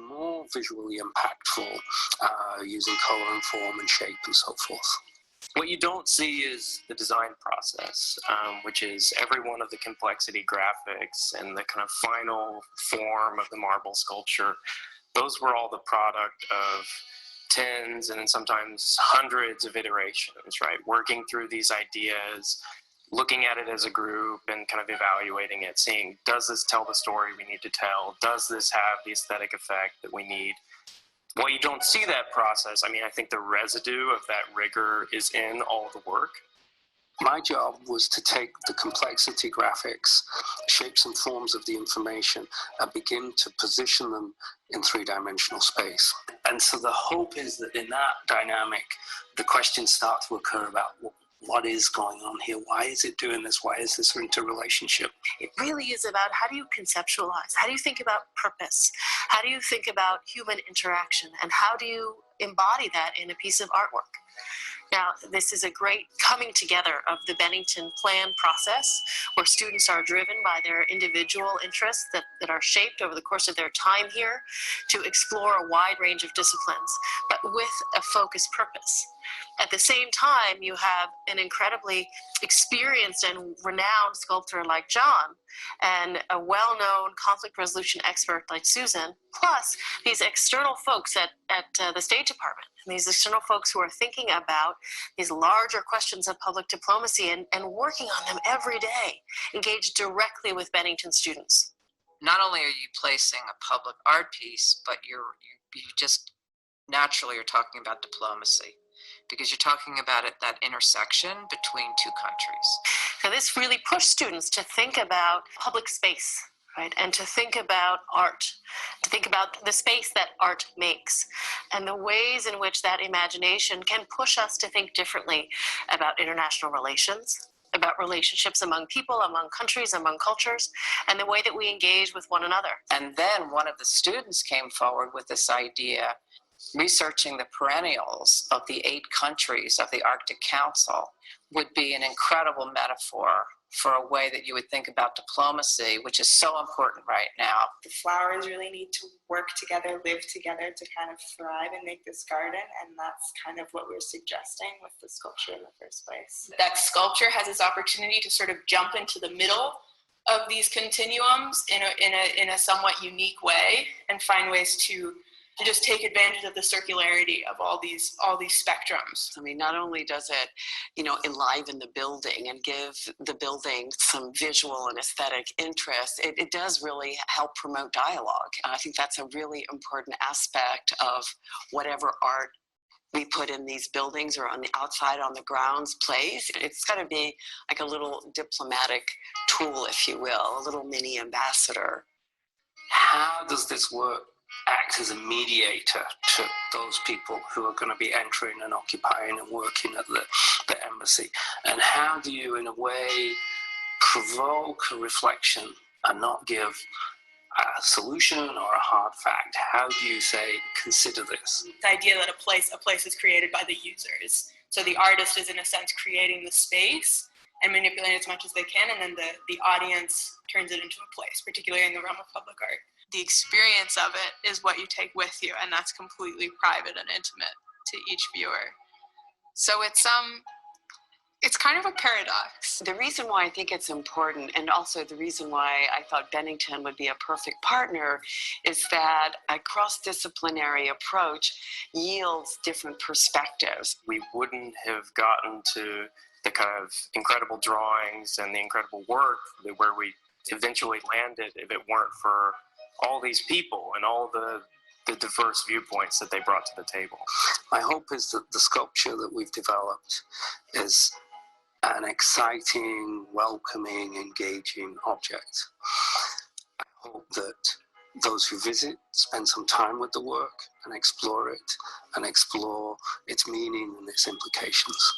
more visually impactful, using color and form and shape and so forth. What you don't see is the design process, which is every one of the complexity graphics and the kind of final form of the marble sculpture. Those were all the product of tens and sometimes hundreds of iterations, right? Working through these ideas, looking at it as a group and kind of evaluating it, seeing, does this tell the story we need to tell? Does this have the aesthetic effect that we need? Well, you don't see that process. I mean, I think the residue of that rigor is in all the work. My job was to take the complexity graphics, shapes and forms of the information, and begin to position them in 3-dimensional space. And so the hope is that in that dynamic, the questions start to occur about what is going on here? Why is it doing this? Why is this interrelationship? It really is about, how do you conceptualize? How do you think about purpose? How do you think about human interaction? And how do you embody that in a piece of artwork? Now, this is a great coming together of the Bennington Plan process, where students are driven by their individual interests that are shaped over the course of their time here to explore a wide range of disciplines, but with a focused purpose. At the same time, you have an incredibly experienced and renowned sculptor like John, and a well-known conflict resolution expert like Susan, plus these external folks at the State Department, and these external folks who are thinking about these larger questions of public diplomacy and working on them every day, engaged directly with Bennington students. Not only are you placing a public art piece, but you just naturally are talking about diplomacy, because you're talking about that intersection between two countries. So this really pushed students to think about public space, right? And to think about art, to think about the space that art makes, and the ways in which that imagination can push us to think differently about international relations, about relationships among people, among countries, among cultures, and the way that we engage with one another. And then one of the students came forward with this idea, researching the perennials of the 8 countries of the Arctic Council would be an incredible metaphor for a way that you would think about diplomacy, which is so important right now. The flowers really need to work together, live together to kind of thrive and make this garden, and that's kind of what we're suggesting with the sculpture in the first place. That sculpture has this opportunity to sort of jump into the middle of these continuums in a somewhat unique way and find ways to just take advantage of the circularity of all these spectrums. I mean, not only does it, enliven the building and give the building some visual and aesthetic interest, it does really help promote dialogue. And I think that's a really important aspect of whatever art we put in these buildings or on the outside on the grounds plays. It's got to be like a little diplomatic tool, if you will, a little mini ambassador. How does this work act as a mediator to those people who are going to be entering and occupying and working at the embassy? And how do you, in a way, provoke a reflection and not give a solution or a hard fact? How do you say, consider this? The idea that a place is created by the users. So the artist is, in a sense, creating the space and manipulating it as much as they can, and then the audience turns it into a place, particularly in the realm of public art. The experience of it is what you take with you, and that's completely private and intimate to each viewer. So it's kind of a paradox. The reason why I think it's important, and also the reason why I thought Bennington would be a perfect partner, is that a cross-disciplinary approach yields different perspectives. We wouldn't have gotten to the kind of incredible drawings and the incredible work where we eventually landed if it weren't for all these people and all the diverse viewpoints that they brought to the table. My hope is that the sculpture that we've developed is an exciting, welcoming, engaging object. I hope that those who visit spend some time with the work and explore it and explore its meaning and its implications.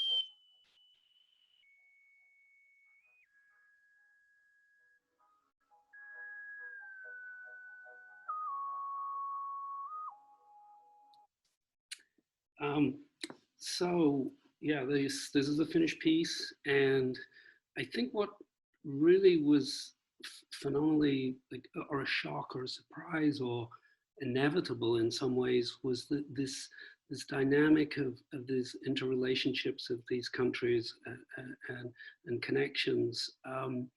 So yeah, this is a finished piece, and I think what really was phenomenally, or a shock or a surprise or inevitable in some ways, was that this dynamic of these interrelationships of these countries and connections. And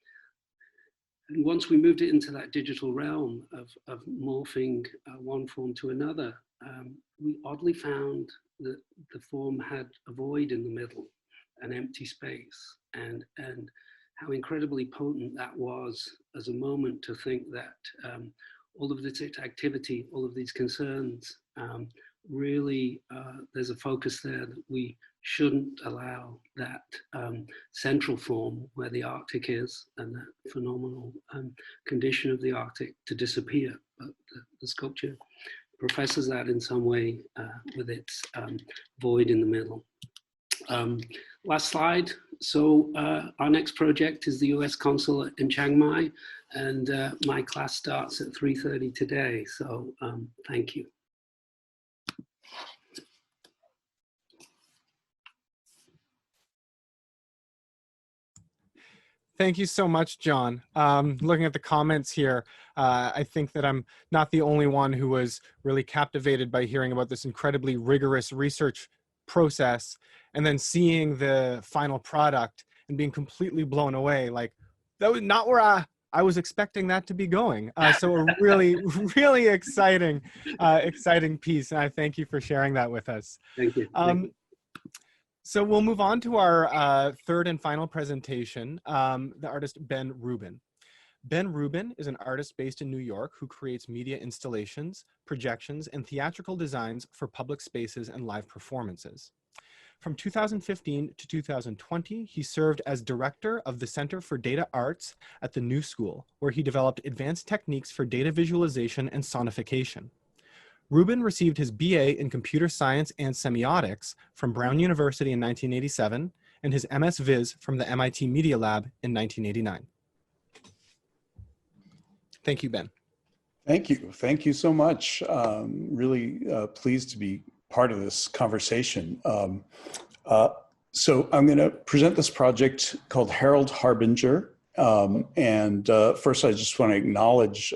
once we moved it into that digital realm of morphing one form to another, we oddly found that the form had a void in the middle, an empty space, and how incredibly potent that was as a moment to think that all of this activity, all of these concerns, really there's a focus there that we shouldn't allow that central form where the Arctic is and that phenomenal condition of the Arctic to disappear. But the sculpture professes that in some way with its void in the middle. Last slide. So our next project is the US Consulate in Chiang Mai, and my class starts at 3:30 today. So thank you. Thank you so much, John. Looking at the comments here, I think that I'm not the only one who was really captivated by hearing about this incredibly rigorous research process and then seeing the final product and being completely blown away. Like, that was not where I was expecting that to be going. So a really, really exciting piece. And I thank you for sharing that with us. Thank you. So we'll move on to our third and final presentation, the artist Ben Rubin. Ben Rubin is an artist based in New York who creates media installations, projections, and theatrical designs for public spaces and live performances. From 2015 to 2020, he served as director of the Center for Data Arts at the New School, where he developed advanced techniques for data visualization and sonification. Rubin received his BA in computer science and semiotics from Brown University in 1987 and his MS Viz from the MIT Media Lab in 1989. Thank you, Ben. Thank you. Thank you so much. Really pleased to be part of this conversation. So I'm going to present this project called Herald Harbinger. First, I just want to acknowledge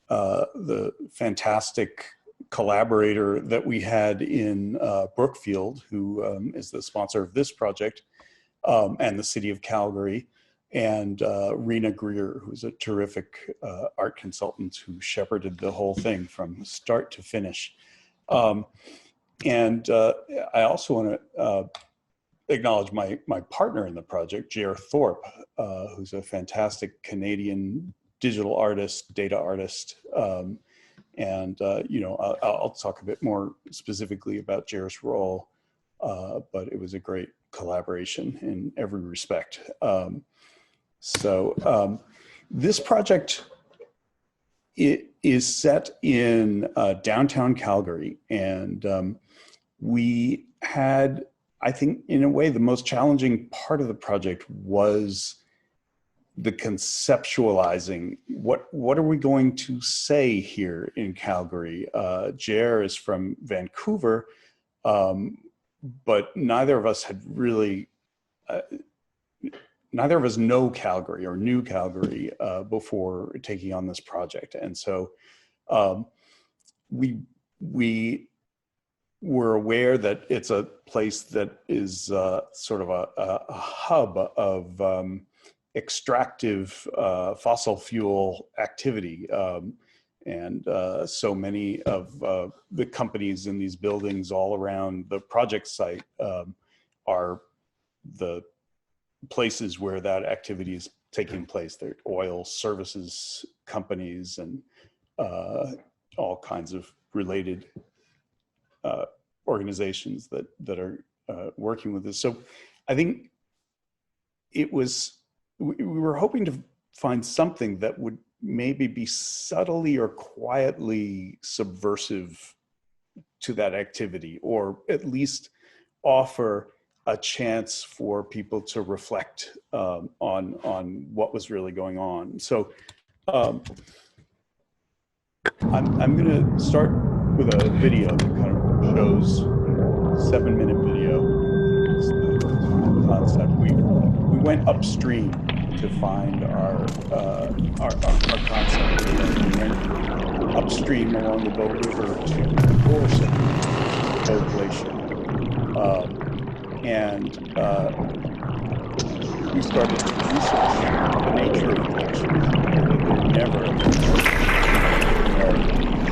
the fantastic collaborator that we had in Brookfield, who is the sponsor of this project, and the city of Calgary, and Rena Greer, who's a terrific art consultant who shepherded the whole thing from start to finish. I also want to acknowledge my partner in the project, J.R. Thorpe, who's a fantastic Canadian digital artist, data artist. You know, I'll talk a bit more specifically about J.R.'s role, but it was a great collaboration in every respect. This project, it is set in downtown Calgary, and we had, I think, in a way, the most challenging part of the project was the conceptualizing. What are we going to say here in Calgary? Jer is from Vancouver, but neither of us had really, neither of us know Calgary or knew Calgary before taking on this project. And so we were aware that it's a place that is sort of a hub of extractive fossil fuel activity. So many of the companies in these buildings all around the project site are the places where that activity is taking place. They're oil services companies and all kinds of related organizations that are working with this. So I think it was, we were hoping to find something that would maybe be subtly or quietly subversive to that activity, or at least offer a chance for people to reflect on what was really going on. So I'm going to start with a video that kind of shows, 7-minute video. It's the concept. We went upstream to find our concept. We went upstream along the Bow River to Gorson, Bow Glacier. We started to research the nature of glaciers. They're never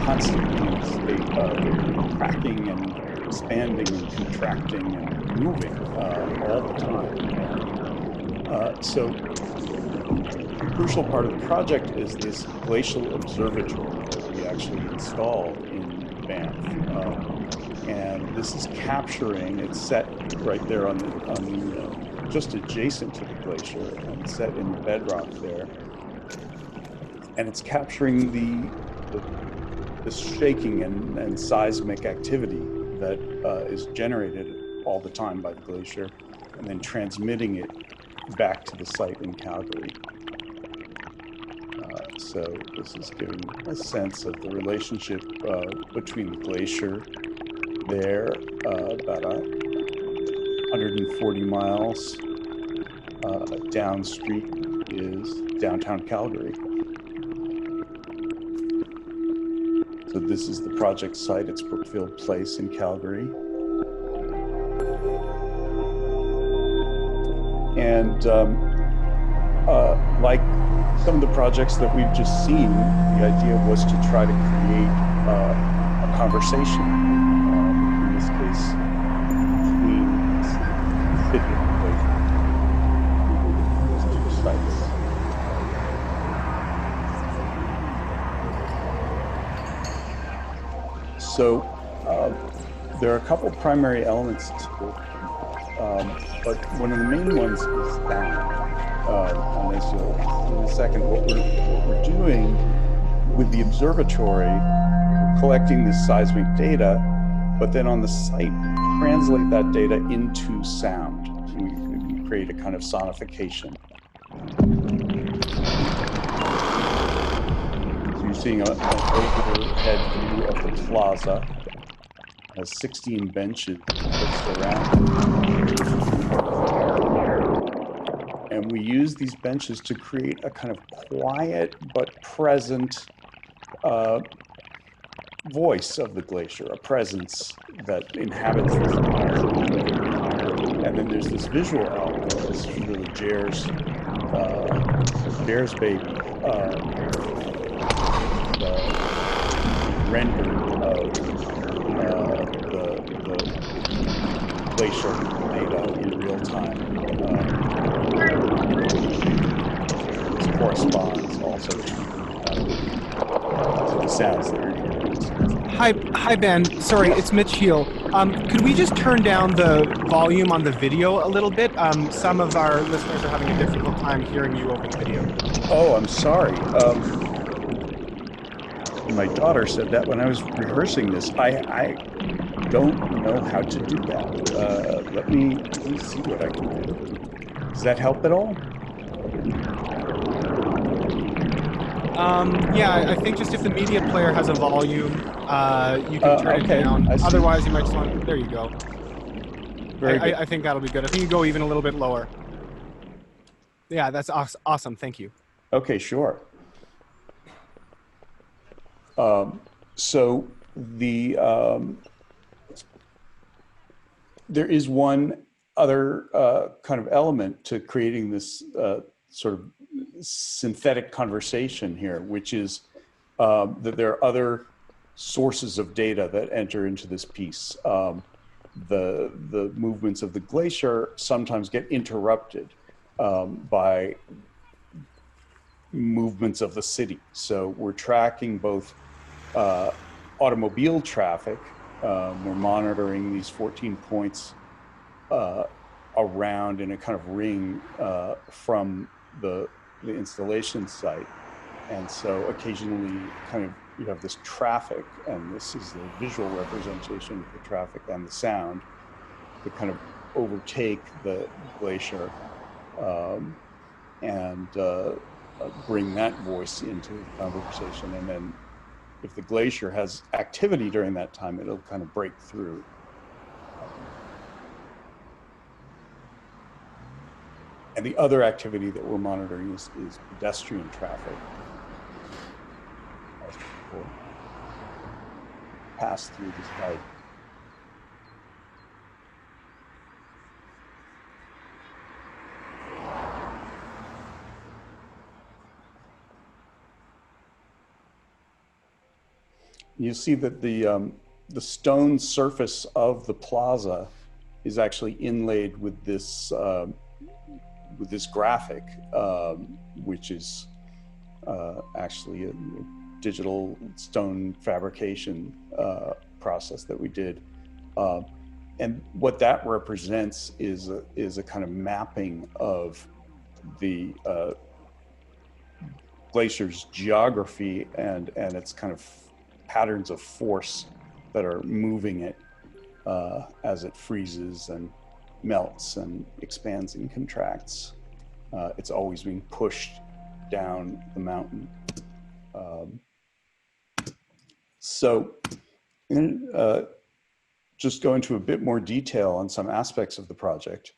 constantly in a state of cracking and expanding and contracting and moving all the time. So a crucial part of the project is this Glacial Observatory that we actually installed in Banff. And this is capturing, it's set right there on the just adjacent to the glacier and set in the bedrock there. And it's capturing the shaking and seismic activity that is generated all the time by the glacier, and then transmitting it back to the site in Calgary. So this is giving a sense of the relationship between the glacier there, about 140 miles, down street is downtown Calgary. So this is the project site. It's Brookfield Place in Calgary. And like some of the projects that we've just seen, the idea was to try to create a conversation, in this case, between the city and those two sites. So there are a couple of primary elements to it, but one of the main ones is sound. And as you'll see in a second, what we're doing with the observatory, we're collecting this seismic data, but then on the site, translate that data into sound. We create a kind of sonification. So you're seeing an overhead view of the plaza. It has 16 benches placed around it. And we use these benches to create a kind of quiet but present voice of the glacier, a presence that inhabits this environment. And then there's this visual element. This is really Jer's baby, the render of the glacier data in real time. This corresponds also to the sounds that are hearing. Hi Ben, sorry, it's Mitch Heel. Could we just turn down the volume on the video a little bit? Some of our listeners are having a difficult time hearing you over the video. Oh, I'm sorry. My daughter said that when I was rehearsing this. I don't know how to do that. Let me see what I can do. Does that help at all? Yeah, I think just if the media player has a volume, you can turn it down. Otherwise, you might just want. There you go. I think that'll be good. I think you go even a little bit lower. Yeah, that's awesome. Thank you. Okay, sure. So there is one other kind of element to creating this sort of synthetic conversation here, which is that there are other sources of data that enter into this piece. The movements of the glacier sometimes get interrupted by movements of the city. So we're tracking both automobile traffic. We're monitoring these 14 points around in a kind of ring from the installation site. And so occasionally kind of you have this traffic, and this is the visual representation of the traffic and the sound that kind of overtake the glacier and bring that voice into the conversation. And then if the glacier has activity during that time, it'll kind of break through. And the other activity that we're monitoring is pedestrian traffic. As people pass through this site. You see that the stone surface of the plaza is actually inlaid with this graphic, which is actually a digital stone fabrication process that we did. And what that represents is a kind of mapping of the glacier's geography and its kind of patterns of force that are moving it as it freezes and melts and expands and contracts. It's always being pushed down the mountain. So just go into a bit more detail on some aspects of the project.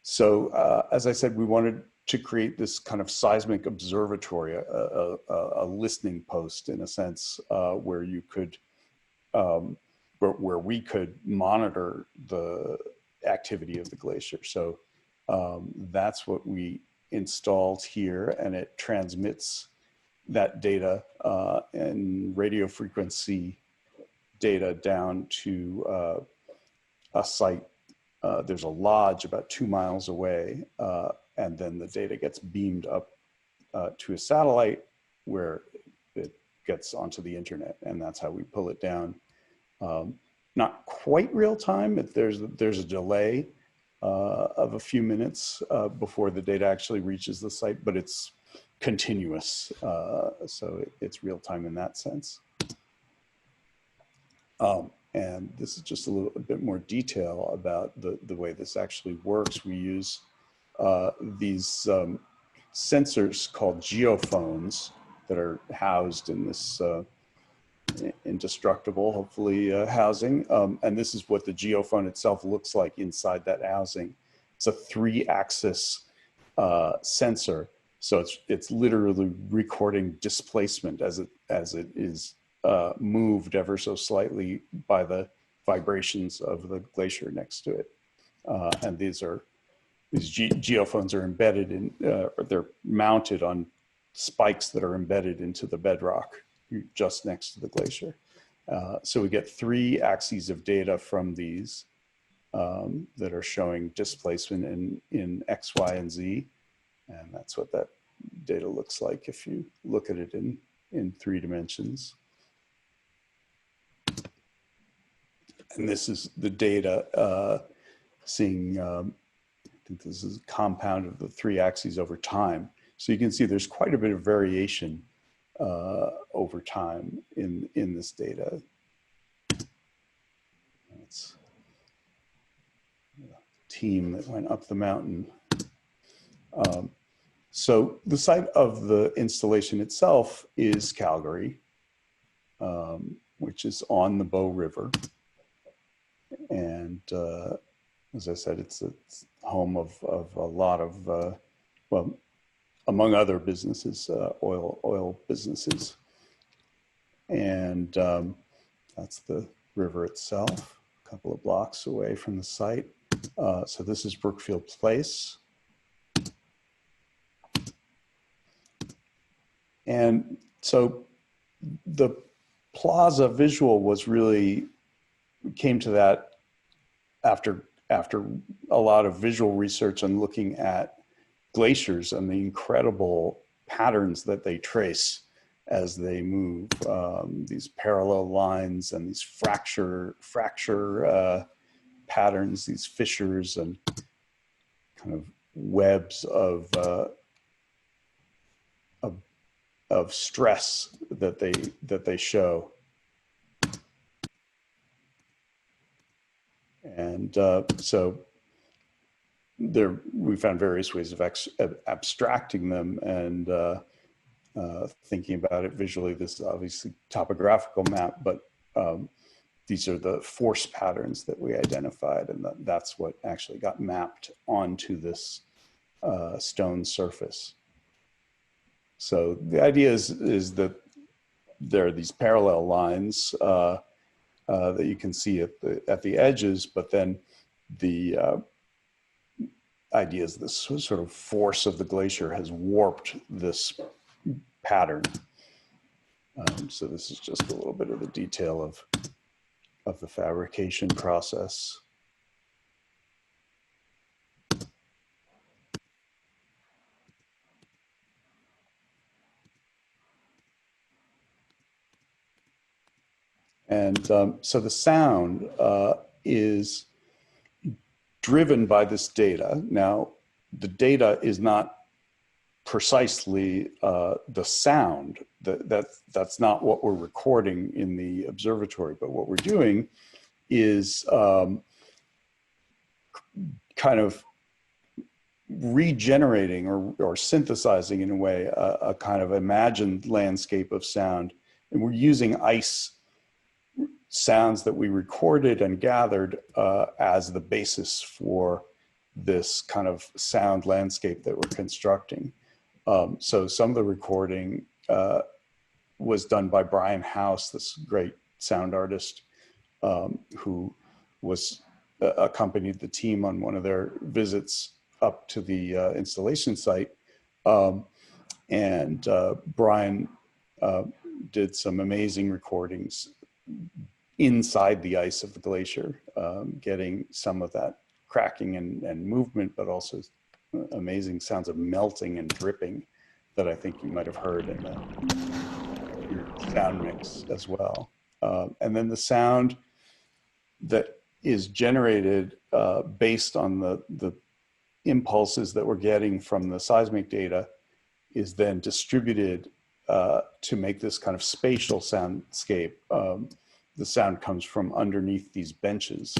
So as I said, we wanted to create this kind of seismic observatory, a listening post in a sense, where you could, where we could monitor the activity of the glacier. So that's what we installed here, and it transmits that data and radio frequency data down to a site. There's a lodge about 2 miles away, and then the data gets beamed up to a satellite where it gets onto the internet, and that's how we pull it down. Not quite real time, there's a delay of a few minutes before the data actually reaches the site, but it's continuous, so it's real time in that sense. And this is just a little bit more detail about the way this actually works. We use these sensors called geophones that are housed in this indestructible, hopefully, housing. And this is what the geophone itself looks like inside that housing. It's a 3-axis sensor. So it's literally recording displacement as it is moved ever so slightly by the vibrations of the glacier next to it. And these geophones are embedded in, they're mounted on spikes that are embedded into the bedrock just next to the glacier. So we get 3 axes of data from these that are showing displacement in X, Y, and Z. And that's what that data looks like if you look at it in 3 dimensions. And this is the data seeing, I think this is a compound of the 3 axes over time. So you can see there's quite a bit of variation over time in this data. That's the team that went up the mountain. So the site of the installation itself is Calgary, which is on the Bow River. And as I said, it's home of a lot of, well, among other businesses, oil businesses. And that's the river itself, a couple of blocks away from the site. So this is Brookfield Place. And so the plaza visual was really, came to that after a lot of visual research and looking at glaciers and the incredible patterns that they trace as they move, these parallel lines and these fracture patterns, these fissures and kind of webs of stress that they show. And so we found various ways of abstracting them and thinking about it visually. This is obviously topographical map, but these are the force patterns that we identified, and that's what actually got mapped onto this stone surface. So the idea is that there are these parallel lines that you can see at the edges, but then the idea is this sort of force of the glacier has warped this pattern. So this is just a little bit of the detail of the fabrication process. And so the sound is driven by this data. Now, the data is not precisely the sound. That's not what we're recording in the observatory, but what we're doing is kind of regenerating or synthesizing in a way a kind of imagined landscape of sound. And we're using ice sounds that we recorded and gathered as the basis for this kind of sound landscape that we're constructing. So some of the recording was done by Brian House, this great sound artist who was accompanied the team on one of their visits up to the installation site. And Brian did some amazing recordings inside the ice of the glacier, getting some of that cracking and movement, but also amazing sounds of melting and dripping that I think you might have heard in your sound mix as well. And then the sound that is generated based on the impulses that we're getting from the seismic data is then distributed to make this kind of spatial soundscape. The sound comes from underneath these benches.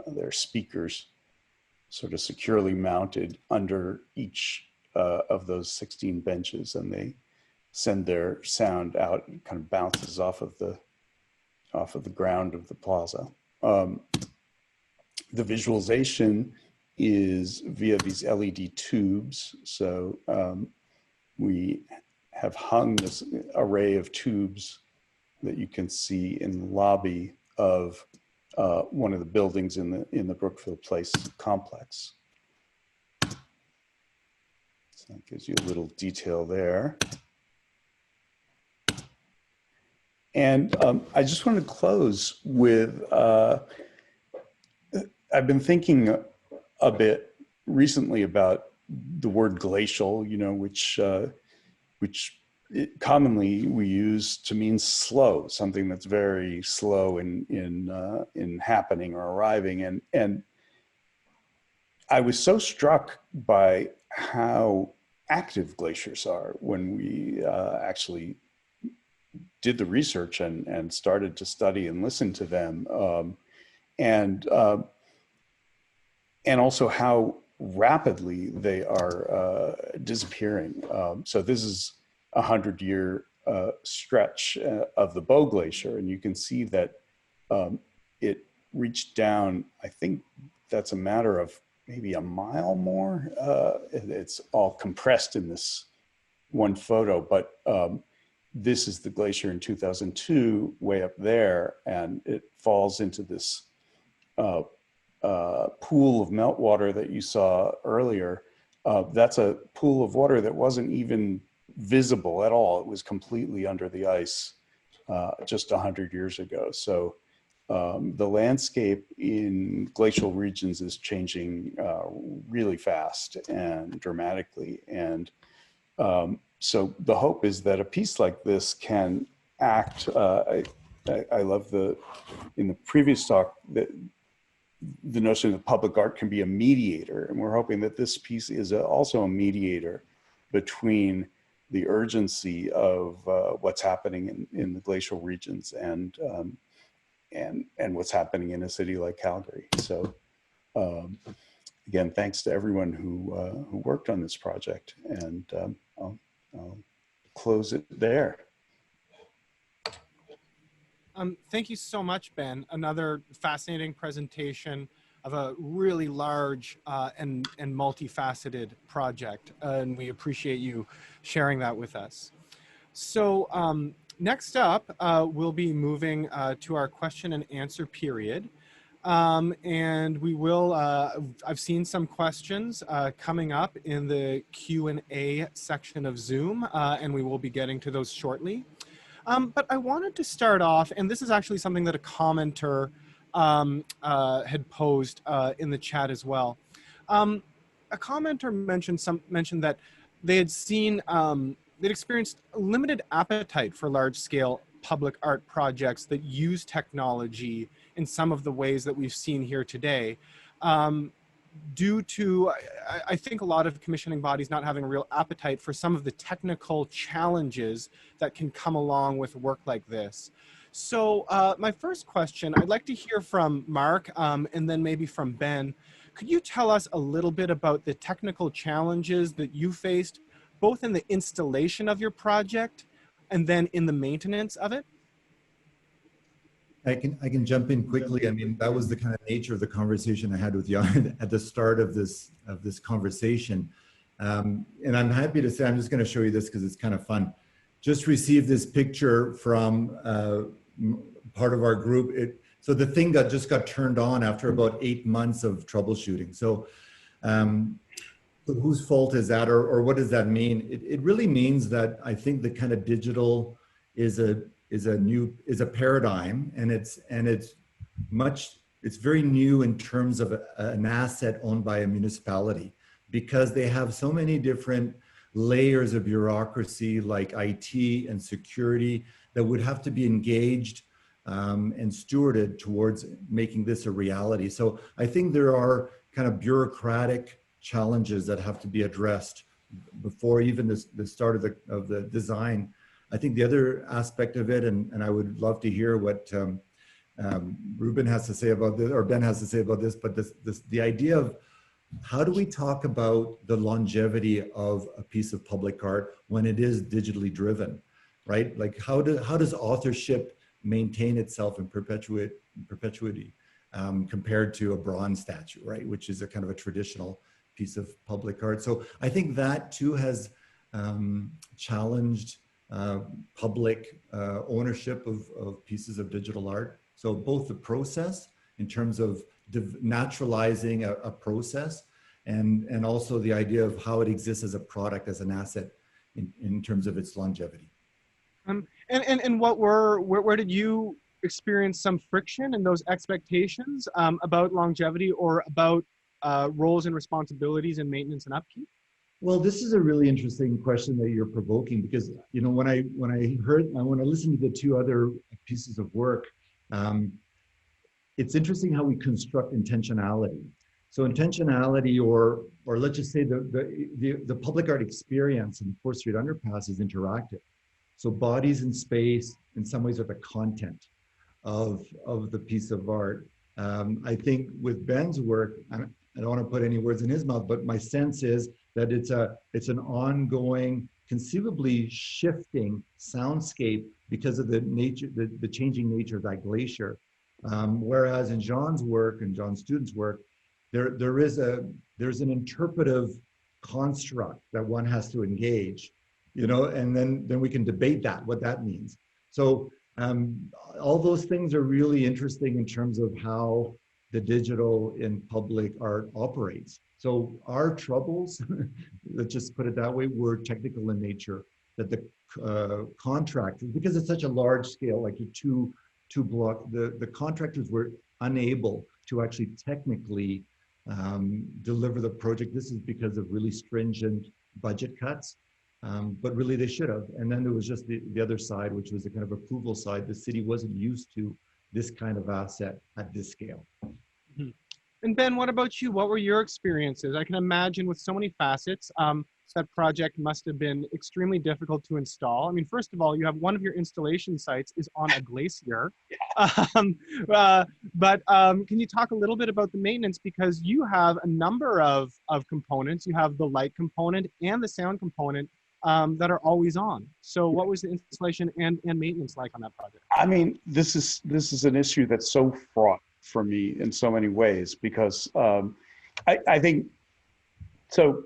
They're speakers sort of securely mounted under each of those 16 benches, and they send their sound out and kind of bounces off of the ground of the plaza. The visualization is via these LED tubes. So we have hung this array of tubes that you can see in the lobby of one of the buildings in the Brookfield Place complex. So that gives you a little detail there. And I just want to close with, I've been thinking a bit recently about the word glacial, you know, which commonly we use to mean slow, something that's very slow in happening or arriving. And I was so struck by how active glaciers are when we actually did the research and started to study and listen to them, and also how rapidly they are disappearing. So this is a 100-year stretch of the Bow Glacier, and you can see that it reached down, I think that's a matter of maybe a mile more. It's all compressed in this one photo, but this is the glacier in 2002, way up there, and it falls into this pool of meltwater that you saw earlier. That's a pool of water that wasn't even visible at all. It was completely under the ice just 100 years ago. So the landscape in glacial regions is changing really fast and dramatically. And so the hope is that a piece like this can act, I love in the previous talk, that the notion that public art can be a mediator. And we're hoping that this piece is also a mediator between the urgency of what's happening in the glacial regions and what's happening in a city like Calgary. So again, thanks to everyone who worked on this project, and I'll close it there. Thank you so much, Ben. Another fascinating presentation of a really large and multifaceted project, and we appreciate you sharing that with us. So next up, we'll be moving to our question and answer period. And we will, I've seen some questions coming up in the Q&A section of Zoom, and we will be getting to those shortly. But I wanted to start off, and this is actually something that a commenter had posed in the chat as well. A commenter mentioned that they had seen, they'd experienced limited appetite for large-scale public art projects that use technology in some of the ways that we've seen here today, due to, I think, a lot of commissioning bodies not having a real appetite for some of the technical challenges that can come along with work like this. So my first question, I'd like to hear from Marc and then maybe from Ben. Could you tell us a little bit about the technical challenges that you faced, both in the installation of your project and then in the maintenance of it? I can jump in quickly. I mean, that was the kind of nature of the conversation I had with Jan at the start of this conversation. And I'm happy to say, I'm just going to show you this because it's kind of fun. Just received this picture from part of our group. So the thing just got turned on after about 8 months of troubleshooting. So whose fault is that, or what does that mean? It really means that I think the kind of digital is a paradigm, and it's very new in terms of an asset owned by a municipality, because they have so many different layers of bureaucracy like IT and security that would have to be engaged and stewarded towards making this a reality. So I think there are kind of bureaucratic challenges that have to be addressed before even the start of the design. I think the other aspect of it, and I would love to hear what Rubin has to say about this, or Ben has to say about this, but the idea of how do we talk about the longevity of a piece of public art when it is digitally driven, right? Like how does authorship maintain itself in perpetuity compared to a bronze statue, right? Which is a kind of a traditional piece of public art. So I think that too has challenged public ownership of pieces of digital art. So both the process in terms of naturalizing a process and also the idea of how it exists as a product, as an asset in terms of its longevity. And where did you experience some friction in those expectations about longevity or about roles and responsibilities in maintenance and upkeep? Well, this is a really interesting question that you're provoking, because when I listened to the two other pieces of work, it's interesting how we construct intentionality. So intentionality, or let's just say the public art experience in the 4th Street Underpass is interactive. So bodies in space, in some ways, are the content of the piece of art. I think with Ben's work, I don't want to put any words in his mouth, but my sense is that it's an ongoing, conceivably shifting soundscape because of the changing nature of that glacier. Whereas in Jean's work and John's students' work, there's an interpretive construct that one has to engage, and then we can debate what that means. So all those things are really interesting in terms of how the digital in public art operates. So our troubles, let's just put it that way, were technical in nature, that the contractors, because it's such a large scale, like a two block, the contractors were unable to actually technically deliver the project. This is because of really stringent budget cuts, but really they should have. And then there was just the other side, which was the kind of approval side. The city wasn't used to this kind of asset at this scale. Mm-hmm. And Ben, what about you? What were your experiences? I can imagine with so many facets, that project must have been extremely difficult to install. I mean, first of all, you have one of your installation sites is on a glacier. But can you talk a little bit about the maintenance? Because you have a number of components. You have the light component and the sound component that are always on. So what was the installation and maintenance like on that project? I mean, this is an issue that's so fraught for me in so many ways, because I think, so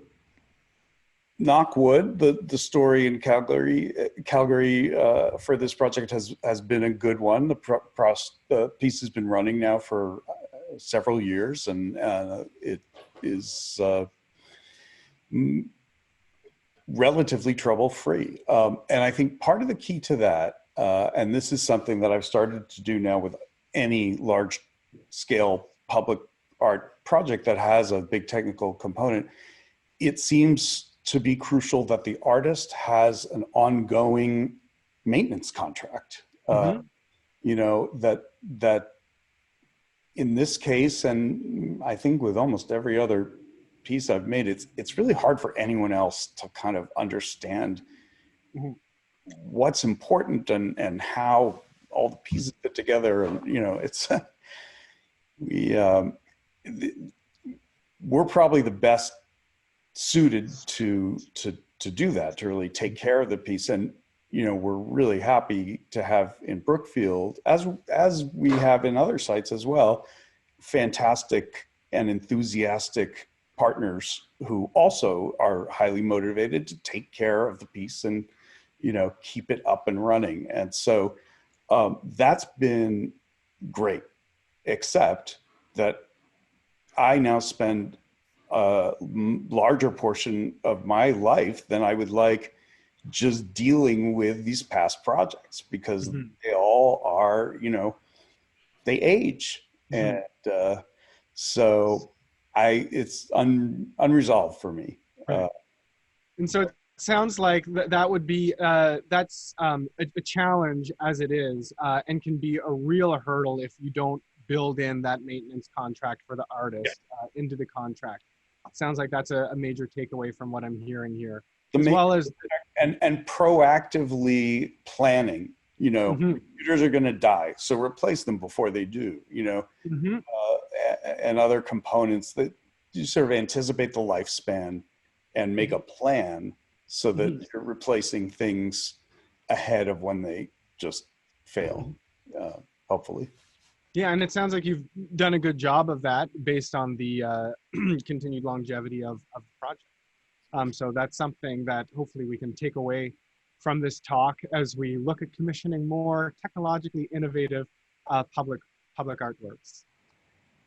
knock wood, the story in Calgary for this project has been a good one. The piece has been running now for several years, and it is relatively trouble-free. And I think part of the key to that, and this is something that I've started to do now with any large-scale public art project that has a big technical component, it seems to be crucial that the artist has an ongoing maintenance contract. That in this case, and I think with almost every other piece I've made, it's really hard for anyone else to kind of understand what's important and how all the pieces fit together. And it's we're probably the best suited to do that, to really take care of the piece. And we're really happy to have in Brookfield, as we have in other sites as well, fantastic and enthusiastic partners who also are highly motivated to take care of the piece and, keep it up and running. And so that's been great, except that I now spend a larger portion of my life than I would like just dealing with these past projects, because they all are, they age. And so it's unresolved for me. Right. And so it sounds like that would be, that's a challenge as it is, and can be a real hurdle if you don't build in that maintenance contract for the artist into the contract. It sounds like that's a major takeaway from what I'm hearing here. As well as and proactively planning, computers are going to die, so replace them before they do, and other components that you sort of anticipate the lifespan and make a plan so that you're replacing things ahead of when they just fail, hopefully. Yeah, and it sounds like you've done a good job of that based on the continued longevity of the project. So that's something that hopefully we can take away from this talk as we look at commissioning more technologically innovative public artworks.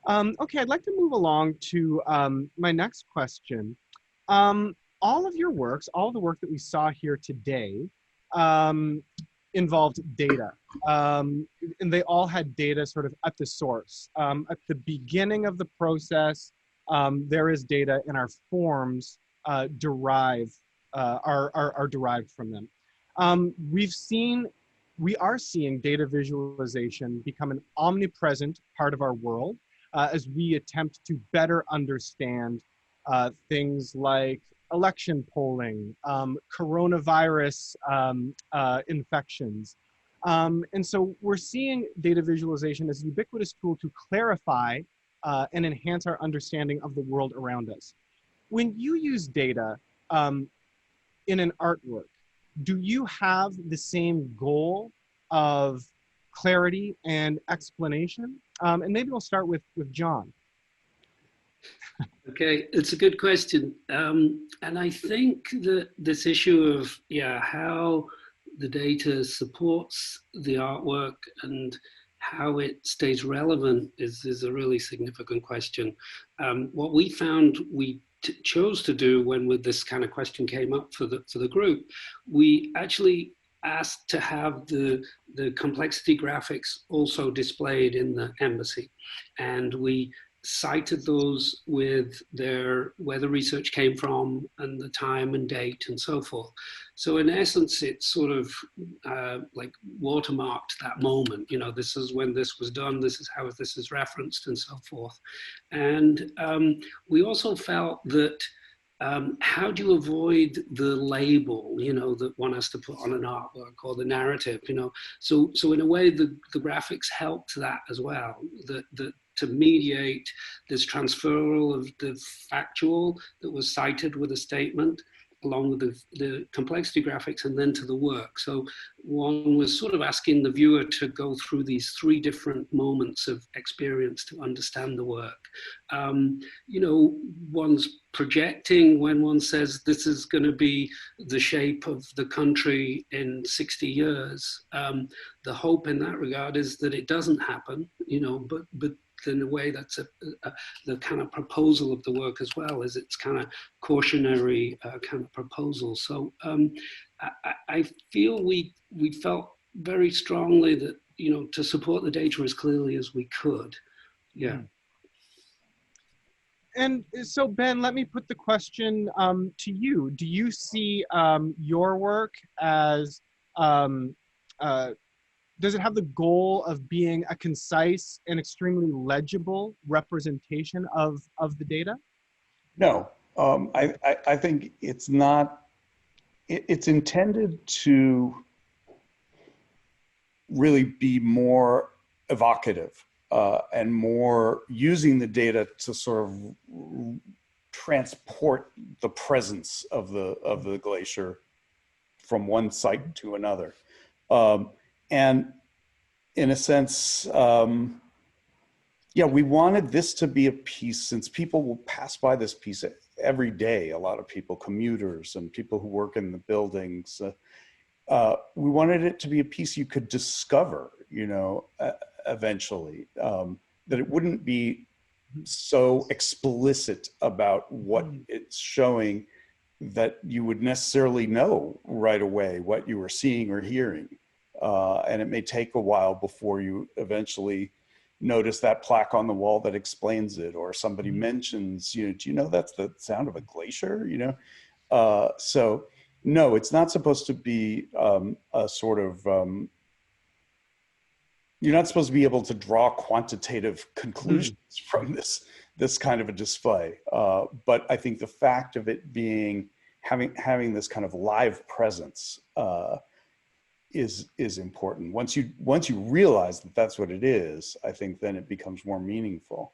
Okay, I'd like to move along to my next question. All of your works, all the work that we saw here today, involved data. And they all had data sort of at the source. At the beginning of the process, there is data, and our forms are derived from them. We are seeing data visualization become an omnipresent part of our world as we attempt to better understand things like election polling, coronavirus infections. And so we're seeing data visualization as a ubiquitous tool to clarify and enhance our understanding of the world around us. When you use data in an artwork, do you have the same goal of clarity and explanation? And maybe we'll start with John. Okay, it's a good question. And I think that this issue of, how the data supports the artwork and how it stays relevant is a really significant question. What we found we chose to do when this kind of question came up for the group, we actually asked to have the complexity graphics also displayed in the embassy. And we cited those with where the research came from and the time and date and so forth. So in essence, it sort of like watermarked that moment. This is when this was done, this is how this is referenced and so forth. And we also felt that how do you avoid the label, that one has to put on an artwork, or the narrative, So in a way, the graphics helped that as well, to mediate this transferal of the factual that was cited with a statement, along with the complexity graphics, and then to the work. So one was sort of asking the viewer to go through these three different moments of experience to understand the work. One's projecting when one says this is going to be the shape of the country in 60 years. The hope in that regard is that it doesn't happen, but in a way that's the kind of proposal of the work as well, as it's kind of cautionary kind of proposal. So I feel we felt very strongly that, to support the data as clearly as we could. Yeah. And so, Ben, let me put the question to you. Do you see your work as, does it have the goal of being a concise and extremely legible representation of the data? No, I think it's not. It's intended to really be more evocative and more using the data to sort of transport the presence of the glacier from one site to another. And in a sense, yeah, we wanted this to be a piece, since people will pass by this piece every day, a lot of people, commuters and people who work in the buildings. We wanted it to be a piece you could discover, you know, eventually, that it wouldn't be so explicit about what it's showing that you would necessarily know right away what you were seeing or hearing. And it may take a while before you eventually notice that plaque on the wall that explains it, or somebody mentions, you know, do you know that's the sound of a glacier, you know? So no, it's not supposed to be a sort of, you're not supposed to be able to draw quantitative conclusions from this kind of a display. But I think the fact of it being, having this kind of live presence is important. Once you realize that that's what it is, I think then it becomes more meaningful.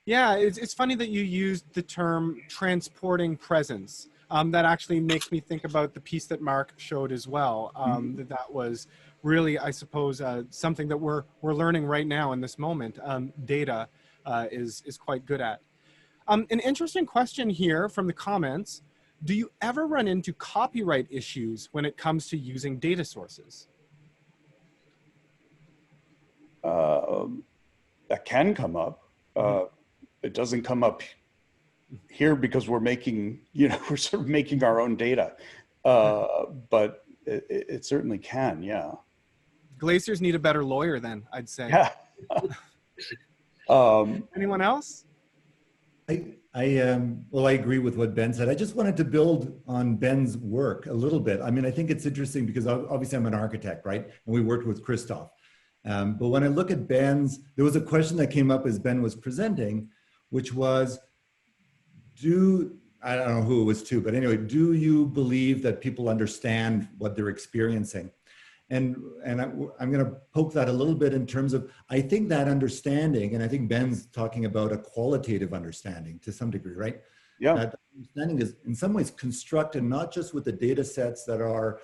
Yeah, it's funny that you used the term transporting presence. That actually makes me think about the piece that Marc showed as well. That was really, I suppose, something that we're learning right now in this moment. Data is quite good at. An interesting question here from the comments. Do you ever run into copyright issues when it comes to using data sources? That can come up. It doesn't come up here because we're making, you know, we're sort of making our own data, but it certainly can, yeah. Glaciers need a better lawyer then, I'd say. Yeah. Anyone else? Well, I agree with what Ben said. I just wanted to build on Ben's work a little bit. I mean, I think it's interesting because obviously I'm an architect, right? And we worked with Krzysztof. But when I look at Ben's, there was a question that came up as Ben was presenting, which was, I don't know who it was to, but anyway, do you believe that people understand what they're experiencing? And I'm going to poke that a little bit in terms of, I think that understanding, and I think Ben's talking about a qualitative understanding to some degree, right? Yeah. That understanding is in some ways constructed not just with the data sets that are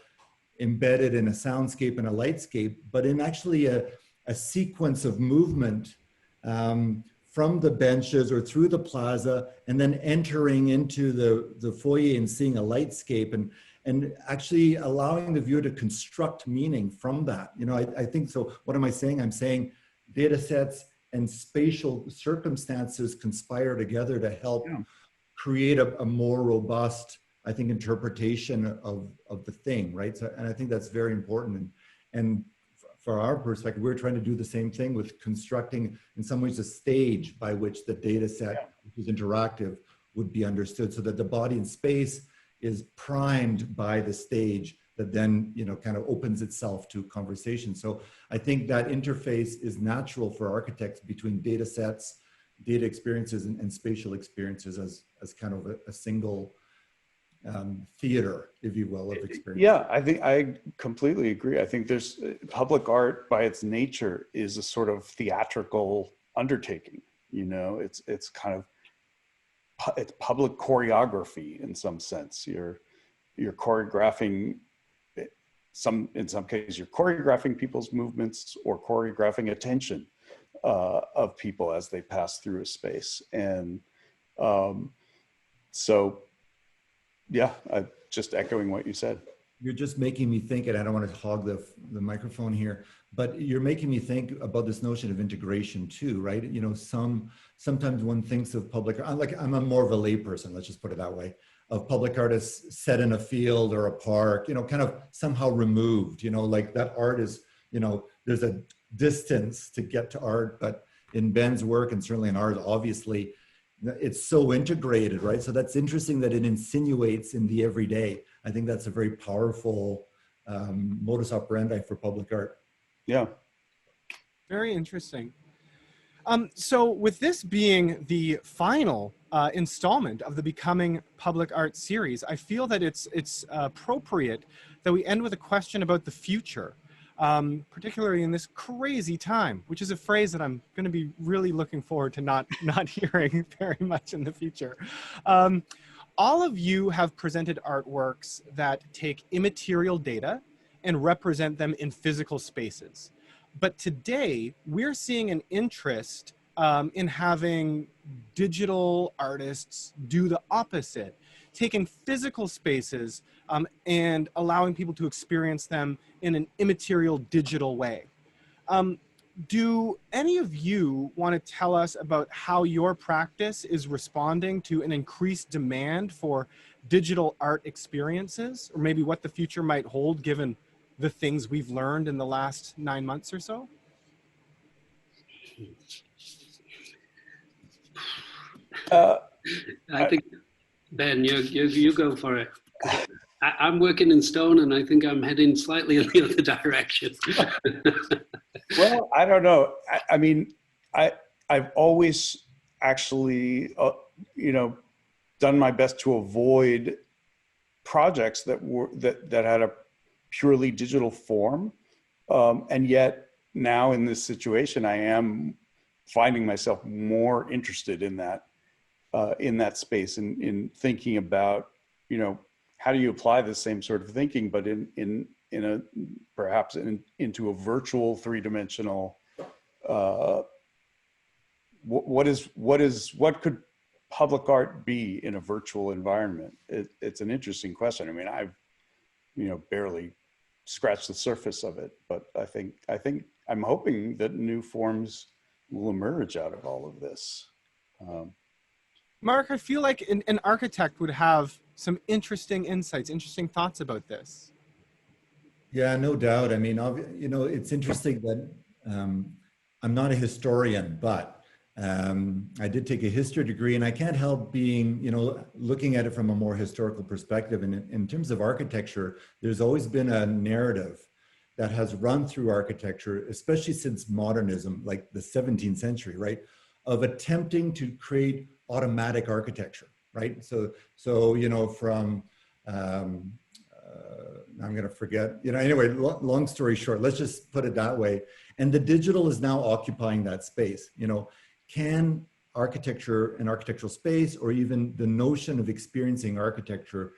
embedded in a soundscape and a lightscape, but in actually a sequence of movement from the benches or through the plaza, and then entering into the foyer and seeing a lightscape, and actually allowing the viewer to construct meaning from that. You know, I think so. What am I saying? I'm saying data sets and spatial circumstances conspire together to help create a more robust, I think, interpretation of the thing, right? So, and I think that's very important. And for our perspective, we're trying to do the same thing with constructing, in some ways, a stage by which the data set, which is interactive, would be understood, so that the body in space is primed by the stage that then, you know, kind of opens itself to conversation. So I think that interface is natural for architects between data sets, data experiences, and spatial experiences as kind of a single theater, if you will, of experience. Yeah, I think I completely agree. I think there's public art by its nature is a sort of theatrical undertaking. You know, it's kind of, it's public choreography in some sense. You're choreographing in some cases you're choreographing people's movements or choreographing attention of people as they pass through a space. And so, yeah, just echoing what you said. You're just making me think, and I don't want to hog the microphone here, but you're making me think about this notion of integration too, right? You know, sometimes one thinks of public art, like I'm more of a layperson, let's just put it that way, of public art as set in a field or a park, you know, kind of somehow removed, you know, like that art is, you know, there's a distance to get to art, but in Ben's work and certainly in ours, obviously, it's so integrated, right? So that's interesting that it insinuates in the everyday. I think that's a very powerful modus operandi for public art. Yeah. Very interesting. So with this being the final installment of the Becoming Public Art series, I feel that it's appropriate that we end with a question about the future, particularly in this crazy time, which is a phrase that I'm going to be really looking forward to not hearing very much in the future. all of you have presented artworks that take immaterial data and represent them in physical spaces. But today, we're seeing an interest in having digital artists do the opposite, taking physical spaces and allowing people to experience them in an immaterial digital way. Do any of you want to tell us about how your practice is responding to an increased demand for digital art experiences, or maybe what the future might hold given the things we've learned in the last 9 months or so? I think, Ben, you go for it. I'm working in stone, and I think I'm heading slightly in the other direction. Well, I don't know. I mean, I've always actually, done my best to avoid projects that had a purely digital form, and yet now in this situation, I am finding myself more interested in that space, in thinking about, how do you apply the same sort of thinking, but perhaps into a virtual three-dimensional. What could public art be in a virtual environment? It's an interesting question. I mean, I've barely scratched the surface of it, but I think I'm hoping that new forms will emerge out of all of this. Marc, I feel like an architect would have some interesting insights, interesting thoughts about this. Yeah, no doubt. I mean, it's interesting that I'm not a historian, but I did take a history degree, and I can't help being, looking at it from a more historical perspective. And in terms of architecture, there's always been a narrative that has run through architecture, especially since modernism, like the 17th century, right, of attempting to create automatic architecture, right? So from I'm going to forget, anyway, long story short, let's just put it that way. And the digital is now occupying that space. Can architecture and architectural space, or even the notion of experiencing architecture,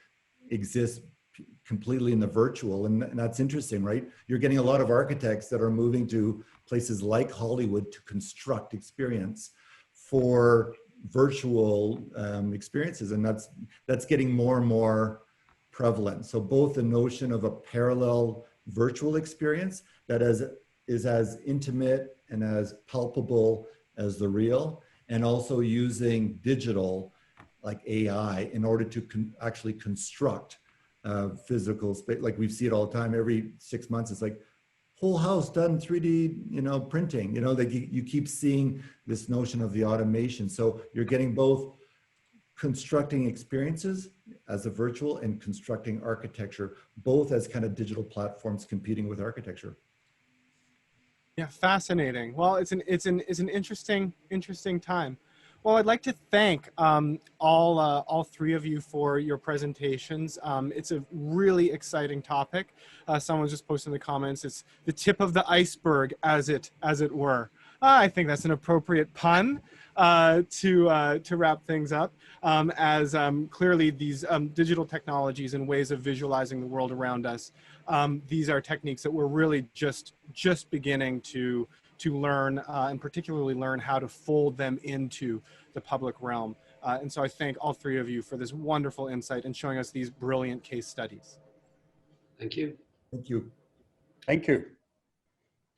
exist completely in the virtual? And that's interesting, right? You're getting a lot of architects that are moving to places like Hollywood to construct experience for virtual experiences. And that's getting more and more prevalent. So both the notion of a parallel virtual experience that is as intimate and as palpable as the real, and also using digital like AI in order to actually construct physical space. Like we see it all the time. Every 6 months, it's like whole house done 3D, printing. Like you keep seeing this notion of the automation. So you're getting both constructing experiences as a virtual and constructing architecture, both as kind of digital platforms competing with architecture. Yeah, fascinating. Well, it's an interesting time. Well, I'd like to thank all three of you for your presentations. It's a really exciting topic. Someone just posted in the comments, it's the tip of the iceberg, as it were. I think that's an appropriate pun to wrap things up, as clearly these digital technologies and ways of visualizing the world around us, these are techniques that we're really just beginning to learn, and particularly learn how to fold them into the public realm. And so I thank all three of you for this wonderful insight and showing us these brilliant case studies. Thank you. Thank you. Thank you.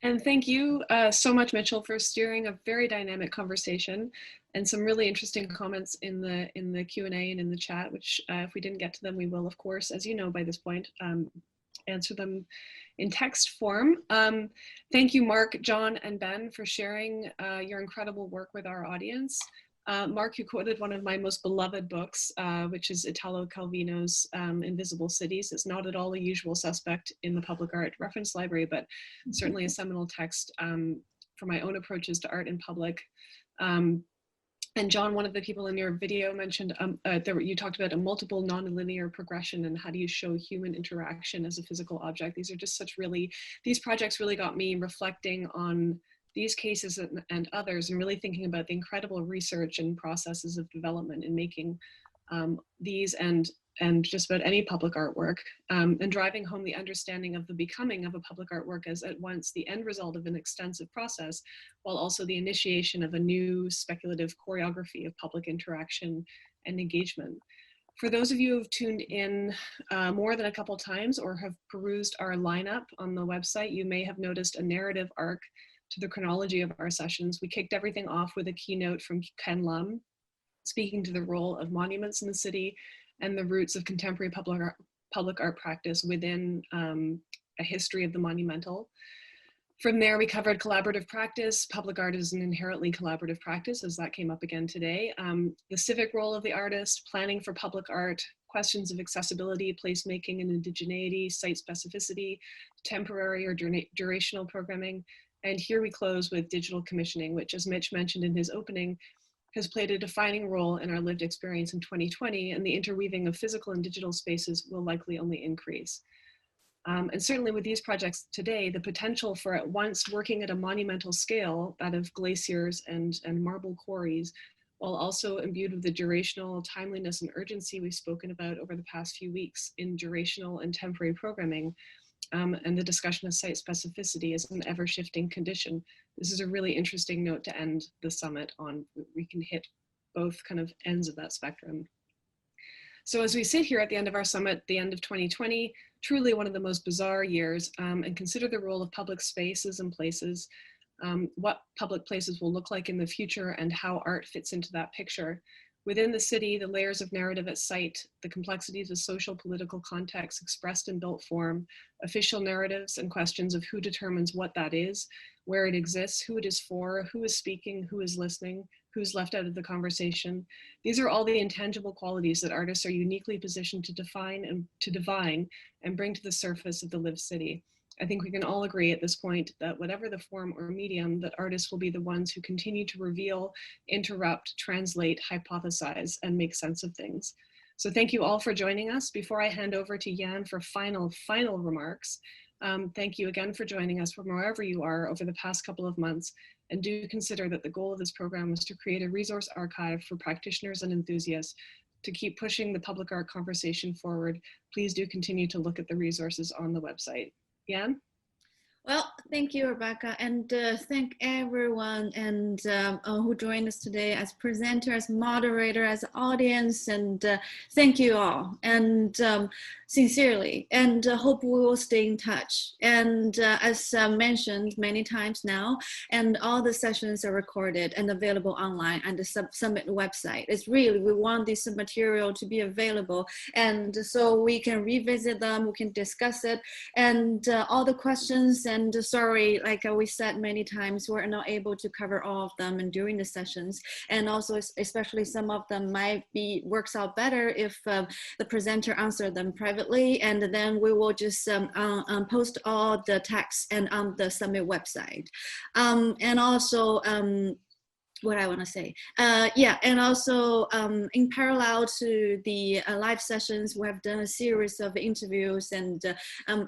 And thank you so much, Mitchell, for steering a very dynamic conversation and some really interesting comments in the Q&A and in the chat, which if we didn't get to them, we will, of course, as you know by this point, answer them in text form. Thank you, Marc, John, and Ben for sharing your incredible work with our audience. Marc, you quoted one of my most beloved books, which is Italo Calvino's Invisible Cities. It's not at all a usual suspect in the public art reference library, but certainly a seminal text for my own approaches to art in public. And John, one of the people in your video mentioned that you talked about a multiple nonlinear progression and how do you show human interaction as a physical object. These are just these projects really got me reflecting on these cases and others, and really thinking about the incredible research and processes of development in making these and just about any public artwork, and driving home the understanding of the becoming of a public artwork as at once the end result of an extensive process, while also the initiation of a new speculative choreography of public interaction and engagement. For those of you who have tuned in more than a couple times or have perused our lineup on the website, you may have noticed a narrative arc to the chronology of our sessions. We kicked everything off with a keynote from Ken Lum, speaking to the role of monuments in the city and the roots of contemporary public art practice within a history of the monumental. From there, we covered collaborative practice. Public art is an inherently collaborative practice, as that came up again today. The civic role of the artist, planning for public art, questions of accessibility, placemaking and indigeneity, site specificity, temporary or durational programming. And here we close with digital commissioning, which, as Mitch mentioned in his opening, has played a defining role in our lived experience in 2020, and the interweaving of physical and digital spaces will likely only increase. And certainly with these projects today, the potential for at once working at a monumental scale, that of glaciers and marble quarries, while also imbued with the durational timeliness and urgency we've spoken about over the past few weeks in durational and temporary programming, and the discussion of site specificity is an ever-shifting condition. This is a really interesting note to end the summit on. We can hit both kind of ends of that spectrum. So as we sit here at the end of our summit, the end of 2020, truly one of the most bizarre years, and consider the role of public spaces and places, what public places will look like in the future and how art fits into that picture. Within the city, the layers of narrative at site, the complexities of social political context expressed in built form, official narratives and questions of who determines what that is, where it exists, who it is for, who is speaking, who is listening, who's left out of the conversation. These are all the intangible qualities that artists are uniquely positioned to define and to divine and bring to the surface of the lived city. I think we can all agree at this point that whatever the form or medium, that artists will be the ones who continue to reveal, interrupt, translate, hypothesize, and make sense of things. So thank you all for joining us. Before I hand over to Jan for final remarks, thank you again for joining us from wherever you are over the past couple of months. And do consider that the goal of this program is to create a resource archive for practitioners and enthusiasts to keep pushing the public art conversation forward. Please do continue to look at the resources on the website. Jan? Well, thank you, Rebecca, and thank everyone and who joined us today as presenter, as moderator, as audience, and thank you all, and sincerely, and hope we will stay in touch. And as mentioned many times now, and all the sessions are recorded and available online on the Summit website. It's really, we want this material to be available, and so we can revisit them, we can discuss it, and all the questions. And sorry, like we said many times, we're not able to cover all of them and during the sessions. And also, especially some of them might be works out better if the presenter answered them privately, and then we will just post all the text and on the Summit website. And also, what I want to say. Yeah, and also in parallel to the live sessions, we have done a series of interviews, and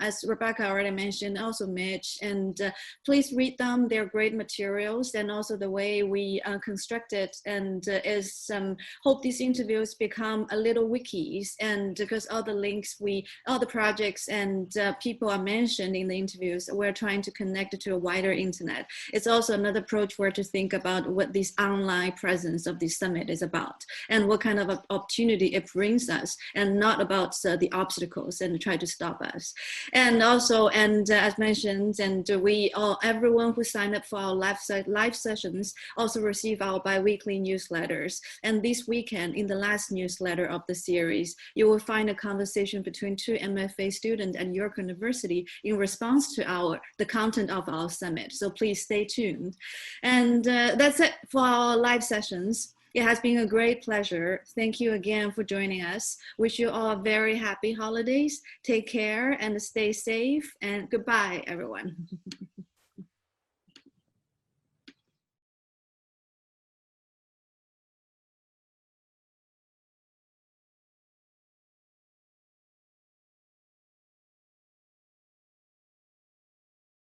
as Rebecca already mentioned, also Mitch, and please read them, they're great materials, and also the way we constructed and is hope these interviews become a little wikis, and because all the links all the projects and people are mentioned in the interviews, we're trying to connect it to a wider internet. It's also another approach where to think about what these online presence of the summit is about and what kind of opportunity it brings us, and not about the obstacles and try to stop us. And also, and as mentioned, and everyone who signed up for our live sessions also receive our bi-weekly newsletters. And this weekend, in the last newsletter of the series, you will find a conversation between two MFA students at York University in response to the content of our summit. So please stay tuned. And that's it for our live sessions. It has been a great pleasure. Thank you again for joining us. Wish you all very happy holidays. Take care and stay safe, and goodbye, everyone.